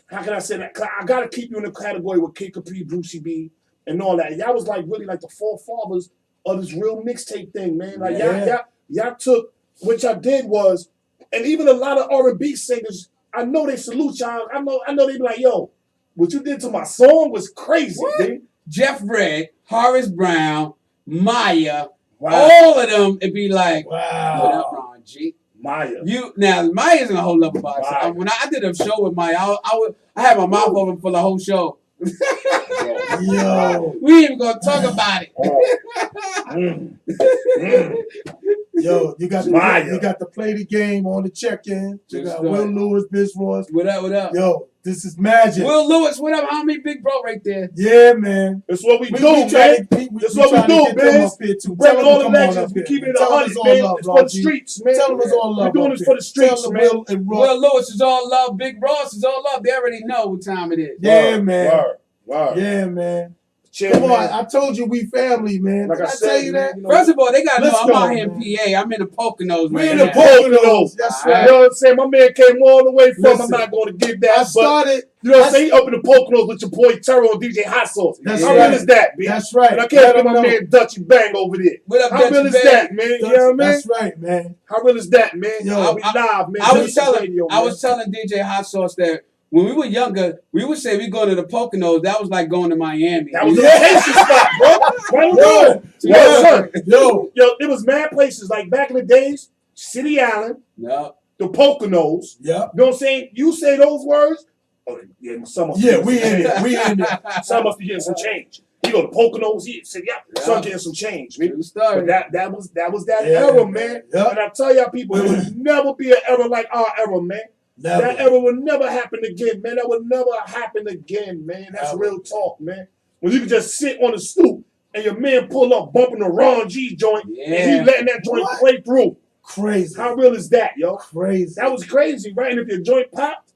how can I say that? I gotta keep you in the category with Kid Capri, Brucey B, and all that. Y'all was like really like the forefathers of this real mixtape thing, man. Like Yeah. y'all took what y'all did was, and even a lot of R&B singers, I know they salute y'all. I know they be like, yo, what you did to my song was crazy, What? dude. Jeff Red, Horace Brown, Maya, Wow. all of them, it'd be like, what Wow. up, Ron G? Maya. Now Maya's in a whole level by Wow. herself. When I did a show with Maya, I had my mouth open for the whole show. Yo. We ain't even gonna talk about it. Yo, you got Maya. the play the game on the check-in. You Just got right. Will Lewis, Biz Ross. What up, what up? Yo, this is magic. Will Lewis, what up, homie? Big bro right there. Yeah, man. That's what we do, try man. to- That's what we try to do, get them man. up here too. Bring Tell them all to the come on legends. up We here. keep it in the Tell them honey, it's all man. love, It's for the Lord G. streets, man. Tell them it's all love. We're doing up this here. for the streets, Tell them man. Will and Ross. Will Lewis is all love. Big Ross is all love. They already know what time it is. Yeah, Word, man. Word. Yeah, man. Chill, Come on, man. I told you we family, man. Like Did I I said, tell you that? man, First of all, they gotta know Let's I'm go, out here in man. PA. I'm in the Poconos We right in the now. Poconos. That's All You right. know what I'm saying? My man came all the way from. Listen, I'm not going to give I that, but started. you know what I'm saying? He up in the Poconos with your boy Terrell and DJ Hot Sauce. That's How right. real is that, man? That's right. And I can't Let get them my know. man Dutchy Bang over there. What up, How Dutchy real is Bang? that, man? You know what I mean? That's right, man. How real is that, man? Yo, we live, man. I was This is telling radio, I man. was telling DJ Hot Sauce that when we were younger, we would say we go to the Poconos. That was like going to Miami. That was Yeah. a vacation spot, bro. Why you Yo, doing? Yo, son. yo, Yo, it was mad places like back in the days, City Island, No. the Poconos. yep. You know what I'm saying? You say those words. Oh, yeah, some must be Yeah, getting we some in change. there. We in there. Some must be getting some change. You go to Poconos, he said, yeah, son getting some change, man. True story. But that was that Yeah, era, man. Yep. And I tell y'all people, it would never be an era like our era, man. Never. That era will never happen again, man. That would never happen again, man. That's Never. real talk, man. When you can just sit on the stoop and your man pull up bumping the Ron G joint and Yeah. he letting that joint What? play through. Crazy. How real is that, yo? Crazy. That was crazy, right? And if your joint popped,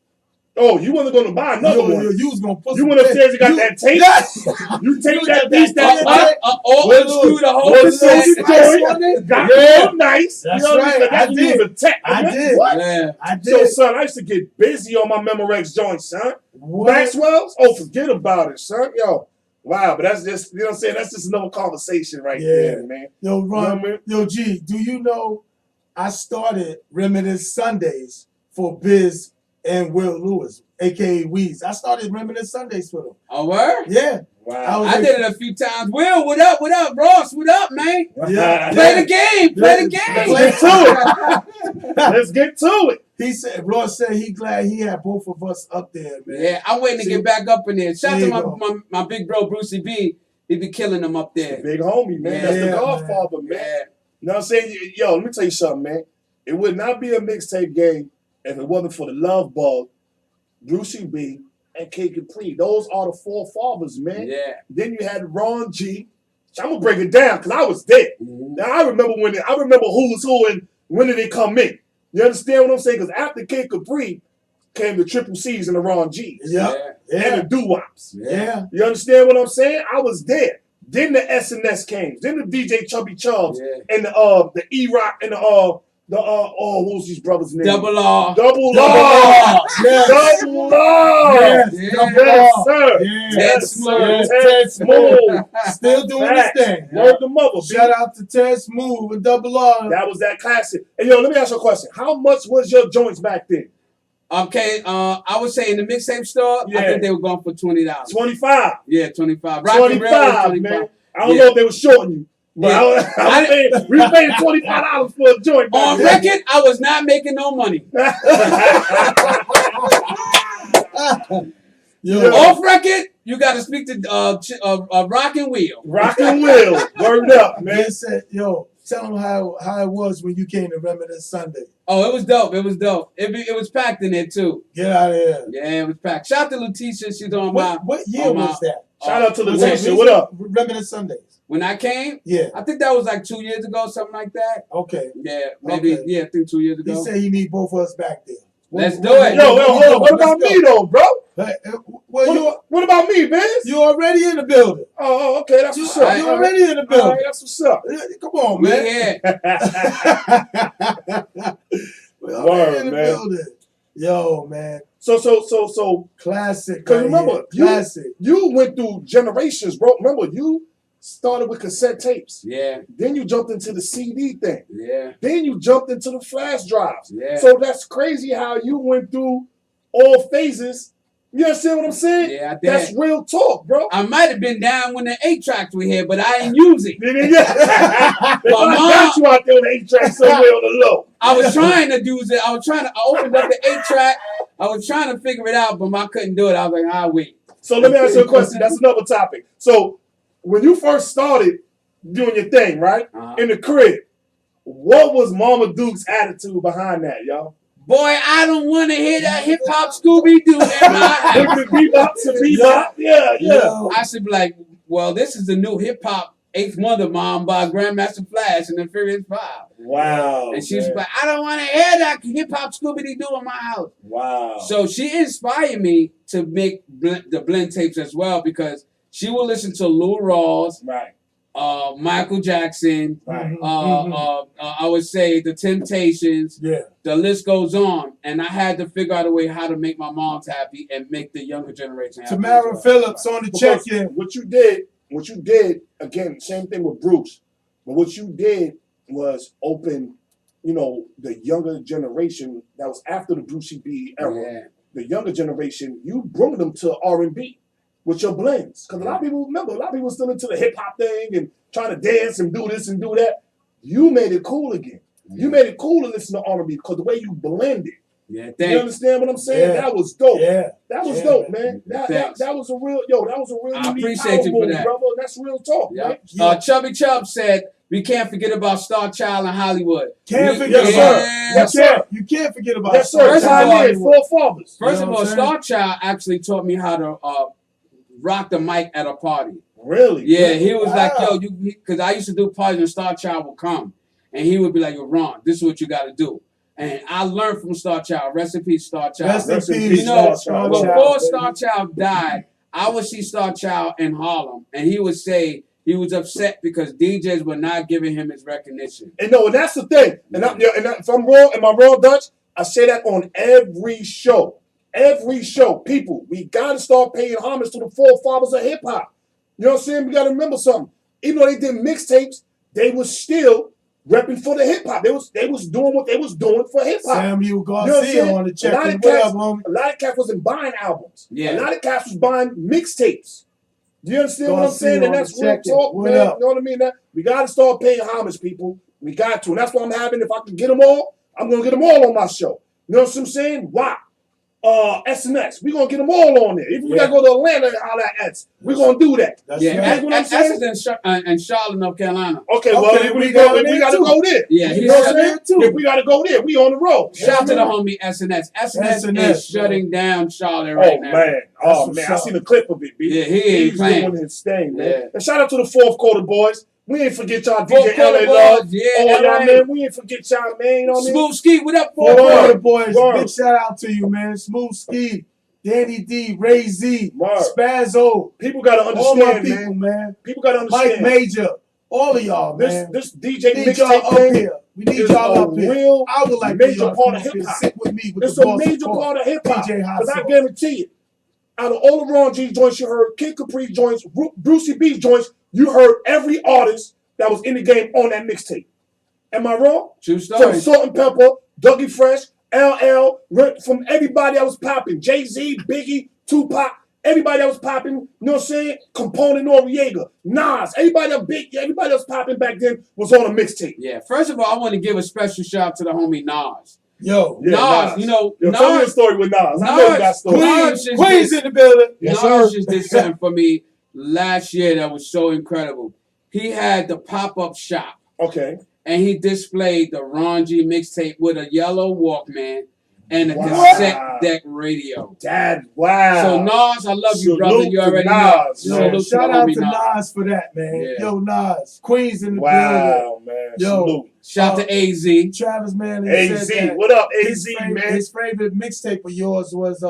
oh, you wasn't gonna buy another one. You was gonna put You some went upstairs and got you- that tape. Yes. You take You that got piece, that that tape. pop, Or unscrew the whole Well, cassette. so joint, got Yeah. real nice. That's you know what I mean? right. That's I when you did. was a tech. I man. did. What? Yeah. I So, did. son, I used to get busy on my Memorex joints, son. What? Maxwell's? Oh, forget about it, son. Yo, wow, but that's just, you know what I'm saying? That's just another conversation right Yeah. there, man. Yo, You know what I Ron. mean? Yo, G. Do you know I started Reminisce Sundays for Biz and Will Lewis, aka Weez. I started Reminisce Sundays for them. Oh, word? Yeah. Wow. I did it a few times. Will, what up? What up? Ross, what up, man? Yeah. Play the game. Play the Yeah. game. Let's get to it. Let's get to it. He said, Ross said he glad he had both of us up there, man. Yeah, I'm waiting to See, get back up in there. Shout out there to you go. my big bro, Brucey B. He be killing them up there. Big homie, man. That's the Yeah, Godfather, man. Yeah. You know what I'm saying? Yo, let me tell you something, man. It would not be a mixtape game if it wasn't for the Love Bug, Brucey B, and Kid Capri. Those are the four fathers, man. Yeah. Then you had Ron G. I'm gonna break it down because I was there. Mhm. Now I remember who was who and when did they come in. You understand what I'm saying? Because after Kid Capri came the Triple C's and the Ron G's Yep. and Yeah. the Doo-Wops. Yeah. You understand what I'm saying? I was there. Then the S&S came. Then the DJ Chubby Chubbs Yeah. and the E-Rock and what was these brothers' name? Double R. Double Double R. R. Yes. Double R. Yes. Yeah. Double Yes, R. sir. Yeah. Ted Yes, Smooth. sir. Yes, Ted Ted Smooth. Still doing Facts. this thing. Word the mother, B. Shout out to Ted Smooth and Double R. That was that classic. And yo, let me ask you a question. How much was your joints back then? Okay, I would say in the mixtape store, Yeah. I think they were going for $20. 25. Yeah, 25. Rock and Roll was 25, 25. man. I don't Yeah. know if they were shorting you. But Yeah. we were paying $25 for a joint back On then. record, I was not making no money. Yo, Off record, you got to speak to Rock and Wheel. Rock and Will. Word up, man. man said, yo, tell them how it was when you came to Reminisce Sunday. Oh, it was dope. It was dope. It was packed in there too. Get out of here. Yeah, it was packed. Shout out to Letitia. She's on my. What year on my- was that? Shout out to Was that Letitia. What up? Reminisce Sundays. When I came, Yeah. I think that was like 2 years ago, something like that. Okay. Yeah, maybe. Okay. Yeah, I think 2 years He ago. said he need both of us back there. Let's do it. Yo, hold on. What about me, though, bro? Well, What about me, Biz? you already in the building. Oh, okay. That's what's You up. already in the All building. right, that's what's up. Come on, We man. here. We already in the man. building. Yo, man. So, Classic. 'Cause right remember, here. you- Classic. you went through generations, bro. Remember, you started with cassette tapes. Yeah, Then you jumped into the CD thing. yeah, Then you jumped into the flash drives. yeah. So that's crazy how you went through all phases. You understand what I'm saying? Yeah, I did. That's real talk, bro. I might have been down when the 8 tracks were here, but I ain't use it. Yeah. They My probably mom- got you out there on the 8-track somewhere on the low. I was trying to use it. I opened up the 8 track. I was trying to figure it out, but I couldn't do it. I was like, I'll wait. So let me ask you a question. That's another topic. So when you first started doing your thing, right, Uh-huh. in the crib, what was Mama Duke's attitude behind that, y'all? Boy, I don't want to hear that hip hop Scooby Doo in my house. Look at the bebop to bebop. Yeah. Yo. I should be like, well, this is the new hip hop 8th Wonder Mom by Grandmaster Flash and the Furious 5. Wow. And she was man. like, I don't want to hear that hip hop Scooby Doo in my house. Wow. So she inspired me to make the blend tapes as well because she will listen to Lou Rawls, Right. Michael Jackson, Right. I would say the Temptations. Yeah. The list goes on, and I had to figure out a way how to make my moms happy and make the younger generation happy. Tamara as well. Phillips on the Because check-in. what you did, again, same thing with Bruce, but what you did was open, the younger generation that was after the Brucey B era. Yeah. The younger generation, you brought them to R&B. with your blends. Because a lot of people, remember, a lot of people still into the hip hop thing and trying to dance and do this and do that. You made it cool again. You made it cool to listen to R&B because the way you blend it. Yeah, You thanks. understand what I'm saying? Yeah. That was dope. Yeah. That was Yeah, dope, man. man. That Thanks. was a real, that was a real I unique appreciate you for album, that. brother. That's real talk, Yeah. man. Yeah. Chubby Chub said, we can't forget about Star Child in Hollywood. Can't We- forget Yes, about sir. it. Yes, sir. You can't forget about Yes, sir. First of all, Pioneers, forefathers. First You of know all, what I'm saying? Star Child actually taught me how to rock the mic at a party. Really? Yeah, he was like, Wow. yo, because I used to do parties and Star Child would come. And he would be like, yo, Ron, this is what you got to do. And I learned from Star Child. Rest in peace, Star Child. Rest in Rest in peace, peace, You know, Star Child. before baby. Star Child died, I would see Star Child in Harlem, and he would say he was upset because DJs were not giving him his recognition. And no, and that's the thing. And, if I'm wrong, am I wrong, Dutch? I say that on every show. Every show. People, we got to start paying homage to the forefathers of hip-hop. You know what I'm saying? We got to remember something. Even though they did mixtapes, they was still repping for the hip-hop. They was doing what they was doing for hip-hop. Samuel You know what I'm Garcia saying? on the A check. lot What of cats- up, homie? A lot of cats wasn't buying albums. Yeah. A lot of cats was buying mixtapes. Do you understand what I'm saying? Garcia And on that's the real check-in. talk, What man. up? You know what I mean? We got to start paying homage, people. We got to. And that's why I'm having, if I can get them all, I'm going to get them all on my show. You know what I'm saying? Why? SNS. We're going to get them all on there. If we got to go to Atlanta and holler at X, we're going to do that. That's Yeah, right. what I'm saying? Essence in Charlotte, North Carolina. Okay, well, Okay, if we we go, down if we there got to too. go there. Yeah, You he's know what I'm down saying? there too. If we got to go there, we on the road. Shout out to the man. homie SNS. SNS SNS, is shutting down Charlotte right Oh now. man, That's what's I up. seen a clip of it, B. Yeah, he ain't He's playing. doing his thing, man. Yeah. And shout out to the fourth quarter boys. We ain't forget y'all, Fourth DJ Quarter LA Love. Boys, yeah, Oh, y'all, LA. man, we ain't forget y'all, man. You know what I mean? Smooth Ski, what up, Four boy? Word. Quarter Boys, Word. big shout out to you, man. Smooth Ski, Danny D, Ray Z, Word. Spazzo, People gotta all my understand, people, man. man. People gotta Mike understand. Major, all of y'all, This man. this DJ We need y'all mixtape up thing here. We need is y'all a up here. real I would like major for y'all to part come of up here, hip-hop. sit with me with It's the a boss major of part of hip hop. DJ Hot Because I Sauce. guarantee you, out of all the Ron G joints you heard, Kid Capri joints, Brucey B joints, you heard every artist that was in the game on that mixtape. Am I wrong? True From story. Salt and Pepper, Dougie Fresh, LL, from everybody that was popping, Jay-Z, Biggie, Tupac, everybody that was popping, you know what I'm saying? Component Noriega, Nas, everybody that was popping back then was on a mixtape. Yeah, first of all, I want to give a special shout out to the homie Nas. Yo, Yeah, Nas, you know, Yo, tell me the Nas, story with Nas. I know you got Nas, stories. Nas just Queens did- in the building. Yes, Nas sir. just did something for me last year that was so incredible. He had the pop-up shop, Okay. and he displayed the Ron G mixtape with a yellow Walkman and a Wow. cassette deck radio. Dad, wow. So Nas, I love you, brother. Salute You to already Nas, know. man. Yo, Salute to shout the out homie to Nas. Nas for that, man. Yeah. Yo, Nas, Queens in the building. Wow, man. Yo. Salute. Shout to AZ. Travis Manley AZ. said that What up, his AZ, favorite, man? his favorite mixtape of yours was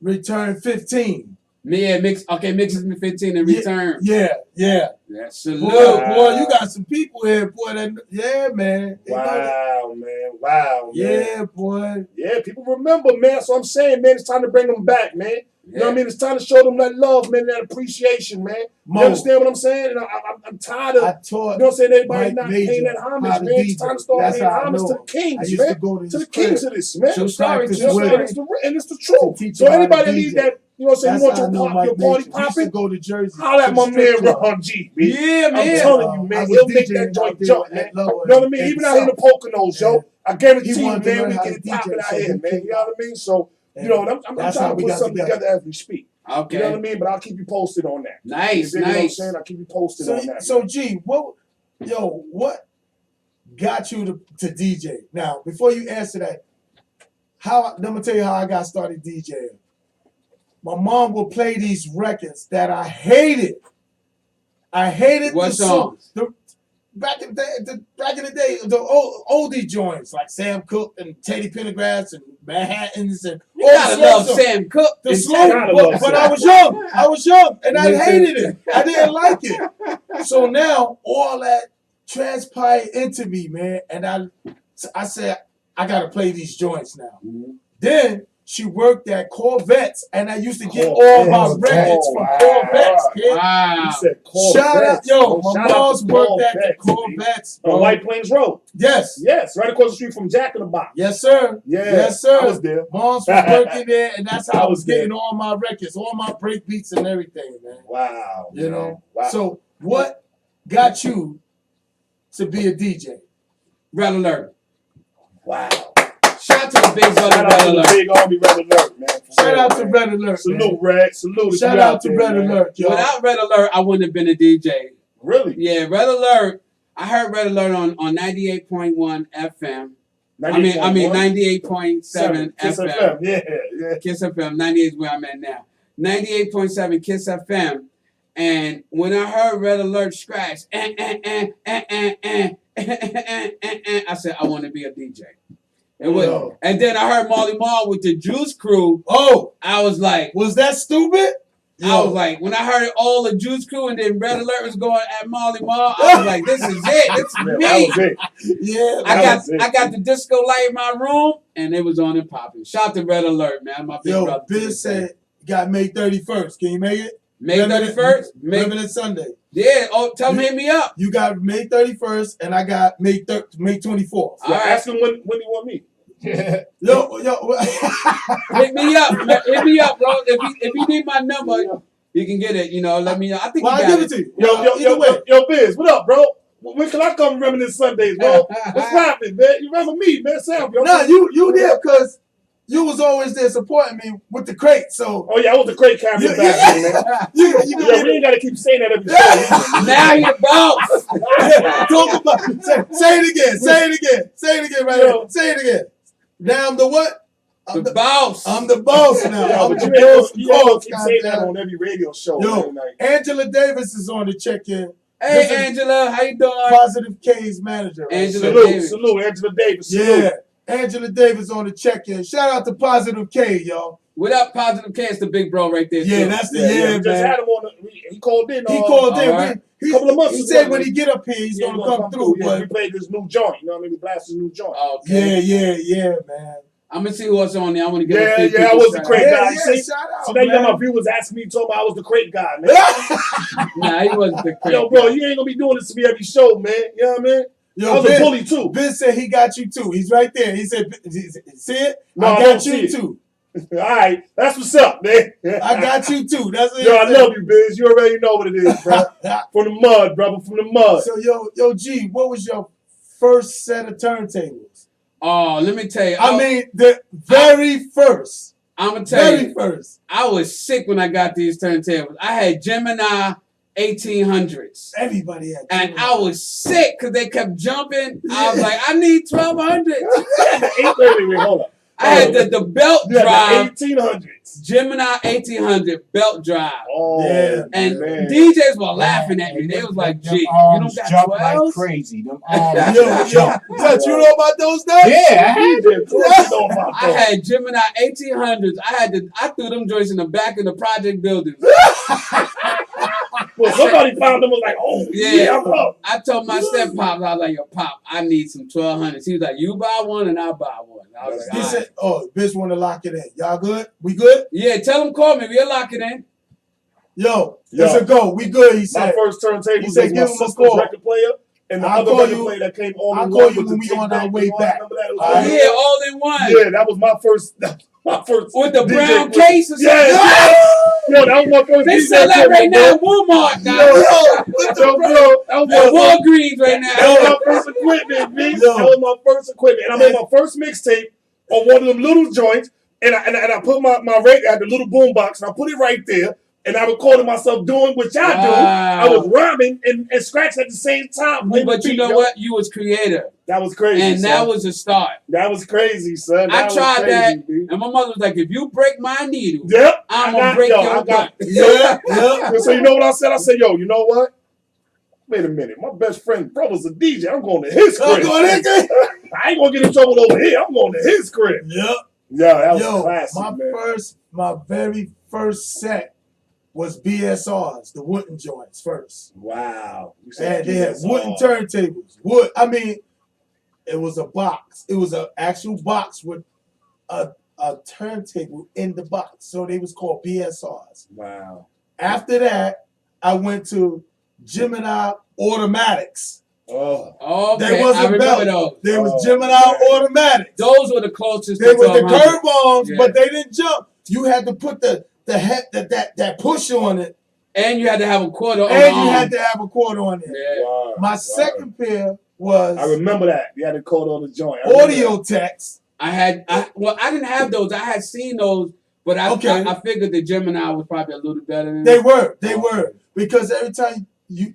Return 15. Yeah, mixes me 15 in return. Yeah. Yeah, Boy, salute. Wow. boy, you got some people here, boy. That, yeah, man. They know that. Wow, man. Wow, man. Yeah, boy. Yeah, people remember, man. So I'm saying, man, it's time to bring them back, man. You know what I Yeah. mean? It's time to show them that love, man, that appreciation, man. Mo, You understand what I'm saying? And I'm tired of, I you taught know what I'm saying, everybody Mike not Major paying that how homage, to man. It's time DJ. to start That's paying how I homage know to the him. I kings, used to man. go to To his the kings crib of this, man. True story, practice true with And him it's story. the, and it's the to truth. teach So him how to anybody that need DJ. that, you know what I'm saying, That's you want how I know your Mike party Major. We used to popping, go to Jersey. holla to at the my strip man club. Ron G, B. Yeah, I'm man. telling you, man, I was he'll make that DJing joint out there jump, man. at Lower You know what I mean? in Even the out here in the South. Poconos, yo, And I guarantee he you, wanted to man, learn we how get to it popping DJ, out so here, he man. came You know what I mean? So, And you know, I'm that's trying how to we put got something together. together as we speak. You know what I Okay. mean? But I'll keep you posted on that. Nice, You dig what I'm nice. saying? I'll keep you posted So, on that. so man. G, what got you to DJ? Now, before you answer that, I'm gonna tell you how I got started DJing. My mom would play these records that I hated. I hated What the song. songs? Back in the day, the oldie joints like Sam Cooke and Teddy Pendergrass and Manhattans and You all the gotta slow love songs. Sam Cooke. The and slow, gotta but, love but Sam. I was young. I was young, and I Me too. hated it. I didn't like it. So now all that transpired into me, man, and I said I gotta play these joints now. Mhm. Then she worked at Corvettes, and I used to get all Corvettes. my records from Wow. Corvettes, kid. You Wow. said Shout out, Corvettes. yo, Oh, my shout out mom's to worked at the Corvettes, Corvettes, on bro. White Plains Road. Yes, Yes, right across the street from Jack in the Box. yes, sir. Yeah, Yes, sir. I was there. Mom's was working there, and that's how I I was was there. getting all my records, all my break beats and everything, man. Wow. You know. man. Wow. So, what got you to be a DJ? Red Alert. Wow. Shout out to the big brother Shout out Red to the Alert. big army Red Alert, man. For Shout real, out to man. Red Alert. Salute, man. Red. Salute. if Shout you out to there, Red man. Alert, yo. Without Red Alert, I wouldn't have been a DJ. Really? Yeah, Red Alert. I heard Red Alert on 98.1 FM. I mean 98.7 Kiss FM. FM. Yeah, yeah. Kiss FM. 98 is where I'm at now. 98.7 Kiss FM. And when I heard Red Alert scratch, I said, I want to be a DJ. It was, Yo. and then I heard Marley Marl with the Juice Crew. Oh, I was like, was that stupid? I was like, when I heard all the Juice Crew and then Red Alert was going at Marley Marl, I was like, this is it. This is Yeah, that me. was it. yeah, That was it. I got the disco light in my room and it was on and popping. Shout out to Red Alert, man. My big yo, brother. Biz said got May 31st. Can you make it? May 31st? Revenant Sunday. Yeah, oh, tell them hit me up. You got May 31st, and I got May 24th. All Yeah, right. ask him when you want me. Yo, Hit me up. Hit me up, bro. If you need my number, you can get it. You know, let me know. I think well, you I'll got give it to you. Yo, Either way. Biz, what up, bro? When can I come reminisce Sundays, bro? What's happening, man? You remember me, man? Sam, yo. Nah, you there because you was always there supporting me with the crate. So Oh yeah, I was a great camera Yeah, back then, man. you Yeah, we ain't gotta keep saying that every show. Now you're boss. talk about say it again. Say it again. Say it again, right Yo. here. Say it again. Now I'm the what? The boss. I'm the boss now. Yeah, I'm but the you ain't boss. gonna- you ain't gonna keep saying that goddamn. on every radio show. Yo. man. Like, Angela Davis is on the check-in. Hey, This is Angela, how you doing? Positive K's manager. Right? Angela salute, Davis. salute, Angela Davis. Salute. Yeah. Angela Davis on the check-in. Shout out to Positive K, y'all. Without Positive K, it's the big bro right there. Yeah, too. that's the We man. just had him on. He called in. He called in. alright. He, Couple of months he ago, said when man. he get up here, he's Yeah, gonna he come through. Yeah, But we played this new joint. You know what I mean? We blasted this new joint. Okay. yeah, man. I'm gonna see what's on there. I want to get Yeah, a few yeah, I people was the shout crate out. guy. Yeah, See? shout out, So now you got man. my viewers asking me, told me I was the crate guy, man. Nah, he wasn't the crate Yo, bro, guy. you ain't gonna be doing this to me every show, man. You know what I mean? I Yo, was a bully too. Vince said he got you too. He's right there. He said, see it? No, I I don't got see you it. too. All right, that's what's up, man. I got you too. That's what Yo, he I said. love you, Biz. You already know what it is, bro. From the mud, brother. From the mud. So yo, G, what was your first set of turntables? Oh, let me tell you. I mean, the very first. I'm gonna tell Very you. first. I was sick when I got these turntables. I had Gemini 1800s. Everybody had. And I was sick because they kept jumping. I was like, I need 1200s. Wait, hold up. I had the belt You had drive, the 1800s. Gemini 1800 belt drive. Oh, Yeah. And man. DJs were laughing at me. They was like, them gee, you arms don't got jump like 12s? crazy. Them arms Yo, jump. so you know about those days? Yeah, I had DJ, of course you know about I that. had Gemini 1800s. I threw them joints in the back of the project buildings. Well, somebody found them and was like, oh, yeah, I'm up. I told my step pops, I was like, yo, pop, I need some 1200s. He was like, you buy one and I'll buy one. I was He like, all said, right. "Oh, bitch, want to lock it in. Y'all good? We good? Yeah, tell them call me. We'll lock it in. Yo, Yo. it's a go. We good." He My said. first turntable He was said, my give him a sister's call. record player and the I'll other call record you- player that came all I'll in call one you with the when we kick on our back way and all back. that. Remember that? It was All all right. in Yeah, all in one. Yeah, that was my first. My first With the DJ brown equipment. case or something. Yeah, yo, that was my first. They DJ sell that right equipment, now bro. at Walmart. Yo, Now. that was At my Walgreens right That now. was my first equipment, B. Yo. That was my first equipment. And I made my first mixtape on one of them little joints. And I put my radio at the little boom box and I put it right there. And I recorded myself doing what y'all do. I was rhyming and scratching at the same time. playing But the you beat, know yo. what? You was creative. That was crazy. And that son. was the start. That was crazy, son. I That was tried crazy, that. B. And my mother was like, if you break my needle, Yep. I'm I going to got- break yo, your I gun. got- Yeah. So you know what I said? I said, yo, you know what? Wait a minute. My best friend brother's a DJ. I'm going to his I'm crib. going in. I ain't going to get in trouble over here. I'm going to his crib. Yep. Yeah, that was Yo, classic, man. my very first set was BSRs, the wooden joints first. Wow. You And they had BSR. wooden turntables. Wood. I mean, it was a box. It was an actual box with a a turntable in the box. So they was called BSRs. Wow. After that, I went to Gemini Automatics. Oh. Okay, They wasn't I remember belts. those. They was Oh, Gemini man. Automatics. Those were the closest. They to was the 1200. curve arms, Yeah. but they didn't jump. You had to put the head that push on it, And you had to have a quarter on the and you arm. had to have a quarter on it. Yeah. Wow. My Wow. second pair was I remember that. You had to code on the joint. I remember Audio that. Text. I didn't have those. I had seen those, but Okay. I figured the Gemini was probably a little better than They it. were because every time you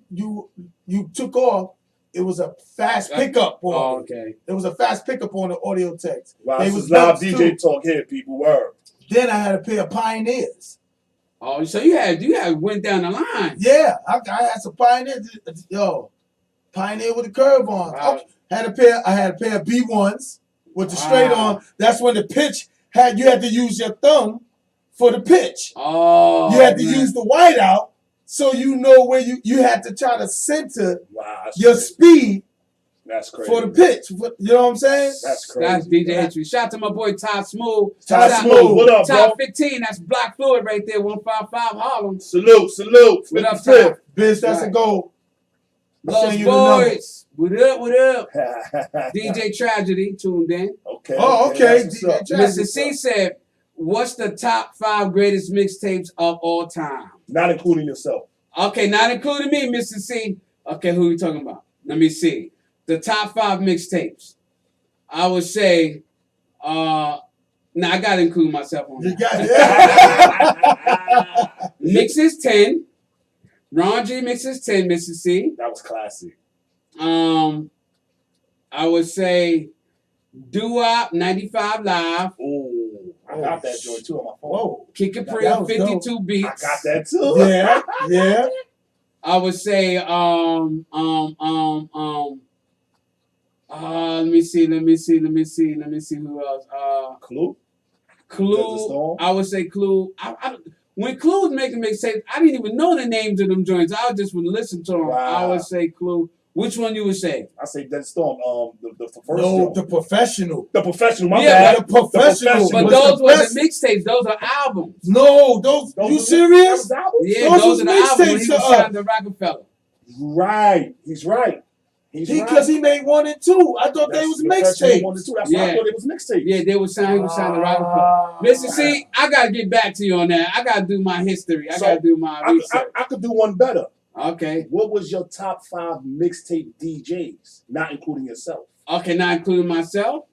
took off, it was a fast pickup on Oh, it. okay. It was a fast pickup on the Audio Text. Wow, They this was is live belts, DJ too. talk here, people. Word. Then I had a pair of Pioneers. Oh, so you had went down the line. Yeah, I had some Pioneers. Yo, Pioneer with the curve on. Wow. Okay. I had a pair of B1s with the straight Wow. on. That's when the pitch you had to use your thumb for the pitch. Oh, You had to man. use the whiteout so you know where you had to try to center Wow. That's your crazy. speed That's crazy. for the pitch. You know what I'm saying? That's crazy. That's DJ History. Shout out to my boy Todd Smooth. Todd Shout- Smooth. What up, bro? Top 15. That's Black Fluid right there. 155 Harlem. Salute. What up, 55th. Todd? Bitch, that's a Right. goal. Lost Send you the number. Boys. What up? DJ Tragedy tuned in. Okay. Oh, okay. That's what's up. Mr. C said, "What's the top 5 greatest mixtapes of all time?" Not including yourself. Okay, not including me, Mr. C. Okay, who are we talking about? Let me see. The top 5 mixtapes. I would say, I gotta include myself on You that. got it. Mixes 10. Ron G mixes 10, Mr. C. That was classic. I would say Doo-Wop 95 Live. Ooh, I got that joint too on my phone. Whoa. Kick It That Pre was 52 I beats. got that too. Yeah. I would say let me see who else. Clue. Desert Clue. Storm? I would say Clue. When Clue was making mixtapes, I didn't even know the names of them joints. I just would listen to them. Wow. I would say Clue. Which one you would say? I say Desert Storm. The first No, joint. the professional. The Professional. My Yeah, bad. The Professional. But was those the wasn't best. mixtapes. Those are albums. No, those. You was- serious? that was albums? Yeah, Those those was are the albums when he mixtapes was to signed to Rockefeller. Right. He's right. Because he made 1 and 2. I thought they was mixtapes. That's why I Yeah. thought it was mixtapes. Yeah, he was signed to Rockefeller. Ah. Mr. C, I gotta get back to you on that. I gotta do my history. I So, gotta do my research. I could do one better. Okay. What was your top 5 mixtape DJs, not including yourself? Okay, not including myself.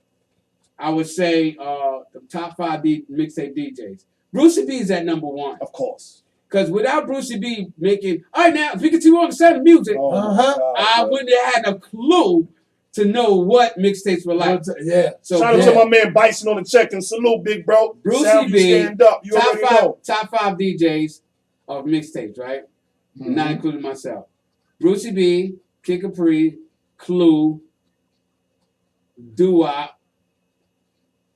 I would say the top 5 mixtape DJs. Brucey B is at number 1. Of course. Because without Brucey B making, all right, now, speaking to you on the side of music, Oh, my Uh-huh. God, I bro. wouldn't have had a clue to know what mixtapes were like. Yeah. So Shout out yeah, to my man Bison on the check and salute, big bro. Brucey Sound, you B, stand up. You already know. top five DJs of mixtapes, right? Mm-hmm. Not including myself. Brucey B, Kid Capri, Clue, Doo-Wop,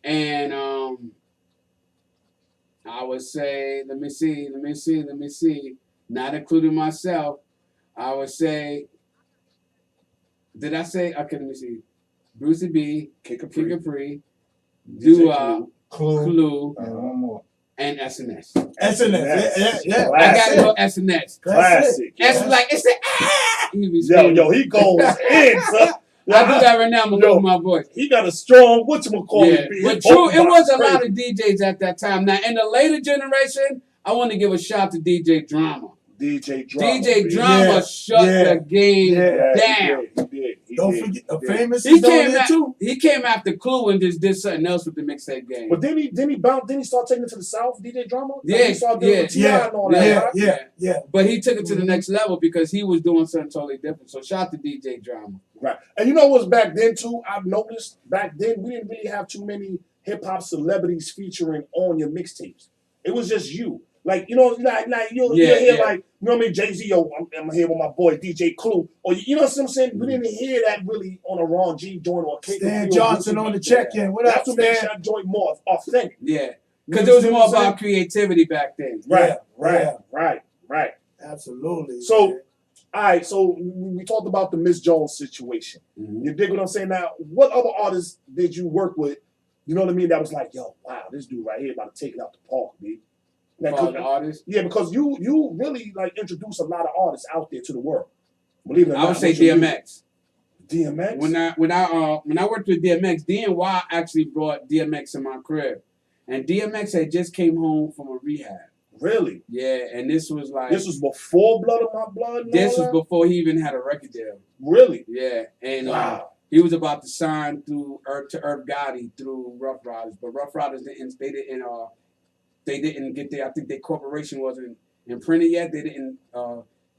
and I would say, let me see. Not including myself, I would say, did I say, okay, let me see. Brucey B, Kick a Kid pre. Capri, DJ Doo-Wop, Clue. Clue, One more. and SNS. SNS. Yeah. Classic. I That's gotta it. go SNS. Classic. That's yo. like, it's the he be Yo, screaming. he goes in, son. I do that right now. I'm gonna Yo. lose my voice. He got a strong whatchamacallit Yeah, beat. but His true, vocal it was box a lot crazy. of DJs at that time. Now, in the later generation, I want to give a shout to DJ Drama. DJ Drama. DJ B. Drama Yeah, shut yeah, the game yeah. down. He Don't did, forget, he did. Famous He is on came there out. too. He came after Clue and just did something else with the mixtape game. But then he bounce. Then he start taking it to the south. DJ Drama. Like, Yeah, he started doing yeah, with T.I. Yeah, and all that. yeah, right? yeah, yeah. But he took it to the Mhm. next level because he was doing something totally different. So shout out to DJ Drama. Right. And you know what's back then too? I've noticed back then we didn't really have too many hip hop celebrities featuring on your mixtapes. It was just you. Like, you know, like you'll Yeah, hear yeah. like, you know what I mean, Jay-Z, yo, I'm here with my boy DJ Clue. Or you know what I'm saying? We didn't hear that really on a Ron G joint or a K. Stan Johnson on the check-in. What up, That's what makes Stan? that joint more authentic. Yeah. You Because it was understand more what I'm saying? about creativity back then. Right, Yeah, right. Absolutely. So, man. all right, so we talked about the Miss Jones situation. Mhm. You dig what I'm saying? Now, what other artists did you work with you know what I mean? That was like, yo, wow, this dude right here about to take it out the park, B. That For could- the artist. yeah, because you really like introduce a lot of artists out there to the world. Believe it or I not, would say what you do. DMX. DMX. When I worked with DMX, DNY actually brought DMX in my crib, and DMX had just came home from a rehab. Really? Yeah, and this was like This was before Blood of My Blood? and this all was that? before he even had a record deal. Really? Yeah, and Wow. he was about to sign through Irv Gotti through Rough Riders, but Rough Riders they didn't get there. I think their corporation wasn't imprinted yet. They didn't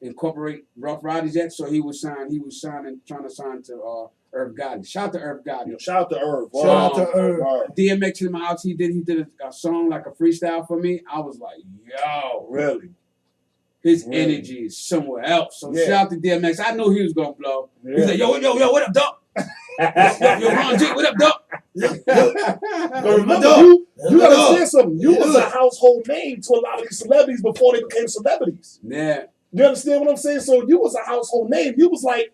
incorporate Rough Riders yet, so he was trying to sign to Irv Gotti. Shout out to Irv Gotti. Yo, shout out to Irv. Shout out to Irv. Word. DMX in my house, he did a song like a freestyle for me. I was like, yo, Really? his Really? energy is somewhere else. So Yeah. shout out to DMX. I knew he was gonna blow. Yeah. He's like, yo, what up, Doc? Yo, Ron G, what up, Doc? But remember, Yo, you gotta yo. understand something. You was Yeah. a household name to a lot of these celebrities before they became celebrities. Yeah. You understand what I'm saying? So you was a household name. You was like,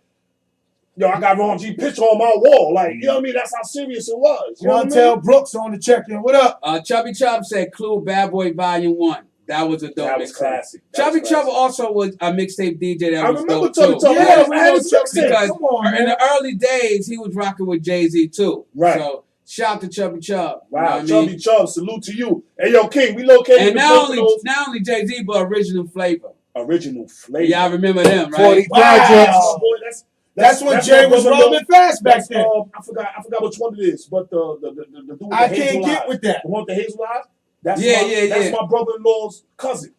yo, I got Ron G picture on my wall. Like, you know what I mean? That's how serious it was. You know what I Quantel mean? Brooks on the check-in. What up? Chubby Chub said Clue Bad Boy Volume 1. That was a dope That was mixtape. classic. That Chubby was Chub classic. also was a mixtape DJ that I was remember dope Chubby too. Chub. Yeah, Yeah, we I had know his Chubby mixtape. Because Come on, in man. the early days, he was rocking with Jay-Z too. Right. So shout to Chubby Chub. You know Wow, what I Chubby mean? Chub, salute to you. Hey, yo, King, we located And in the not Poconos. only Jay-Z, but Original Flavor. Original Flavor. Y'all remember them, 40 right? projects. Wow. Boy, That's when my Jay was brother-in-law. robbing fast back That's, then. I forgot which one it is, but the dude with I the can't hazel get eyes. with that. The one with the hazel eyes? That's Yeah, that's yeah. my brother-in-law's cousin.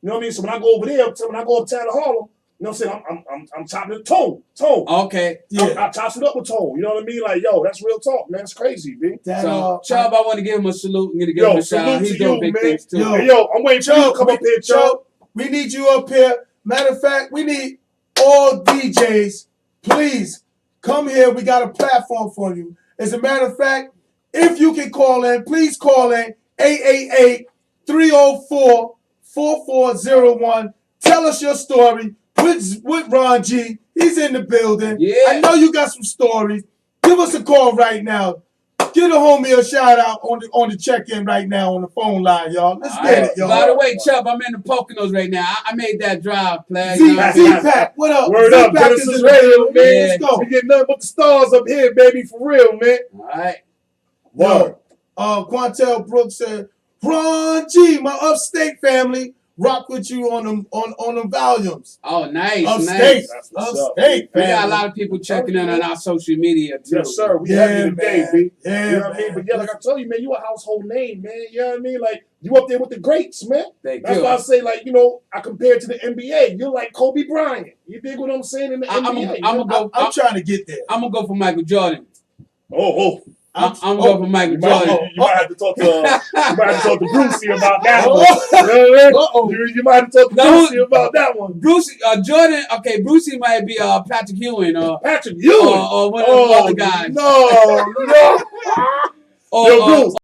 You know what I mean? So when I go over there, when I go uptown to Harlem, you know what I'm saying? I'm chopping it Tone. Okay. Yeah. I chop it up with Tone. You know what I mean? Like, yo, that's real talk, man. It's crazy, B. That, So, Chubb, I want to give him a salute. I'm going to give Yo, him a shout out. salute He's to doing you, big man. things too. Yo. Hey, yo, I'm waiting for you to come up here, Chubb. We need you up here. Matter of fact, we need all DJs. Please come here. We got a platform for you. As a matter of fact, if you can call in, please call in 888-304-4401. Tell us your story with Ron G. He's in the building. Yeah. I know you got some stories. Give us a call right now. Give a homie a shout out on the check-in right now on the phone line, y'all. Let's All get right. it, y'all. By the way, Chubb, I'm in the Poconos right now. I made that drive, play. You know what I mean? Z-Pack, what up? Word up, Z-Pack is Genesis in the Radio, building. man. Let's go. We get nothing but the stars up here, baby, for real, man. All right. Word. Yo, Quantel Brooks said, Ron G, my upstate family, rock with you on them volumes. Oh, nice, Upstate, nice. That's what's up. upstate We family. got a lot of people checking in on our social media too. Yes, sir. We Yeah, happy today, man. B. Yeah, You know what I mean? But yeah, like I told you, man, you a household name, man. You know what I mean? Like, you up there with the greats, man. Thank That's you. why I say, like, you know, I compare it to the NBA. You're like Kobe Bryant. You dig what I'm saying in the NBA? I'm trying to get there. I'm gonna go for Michael Jordan. Oh. I'm gonna go for Michael You might, Jordan. you might have to talk to Brucey about that one. Uh-oh. You might have to talk to No. Brucey about that one. Brucey, Jordan. Okay, Brucey might be Patrick Ewing or Patrick Ewing. or one of the other guys. No. Or, Yo, Bruce.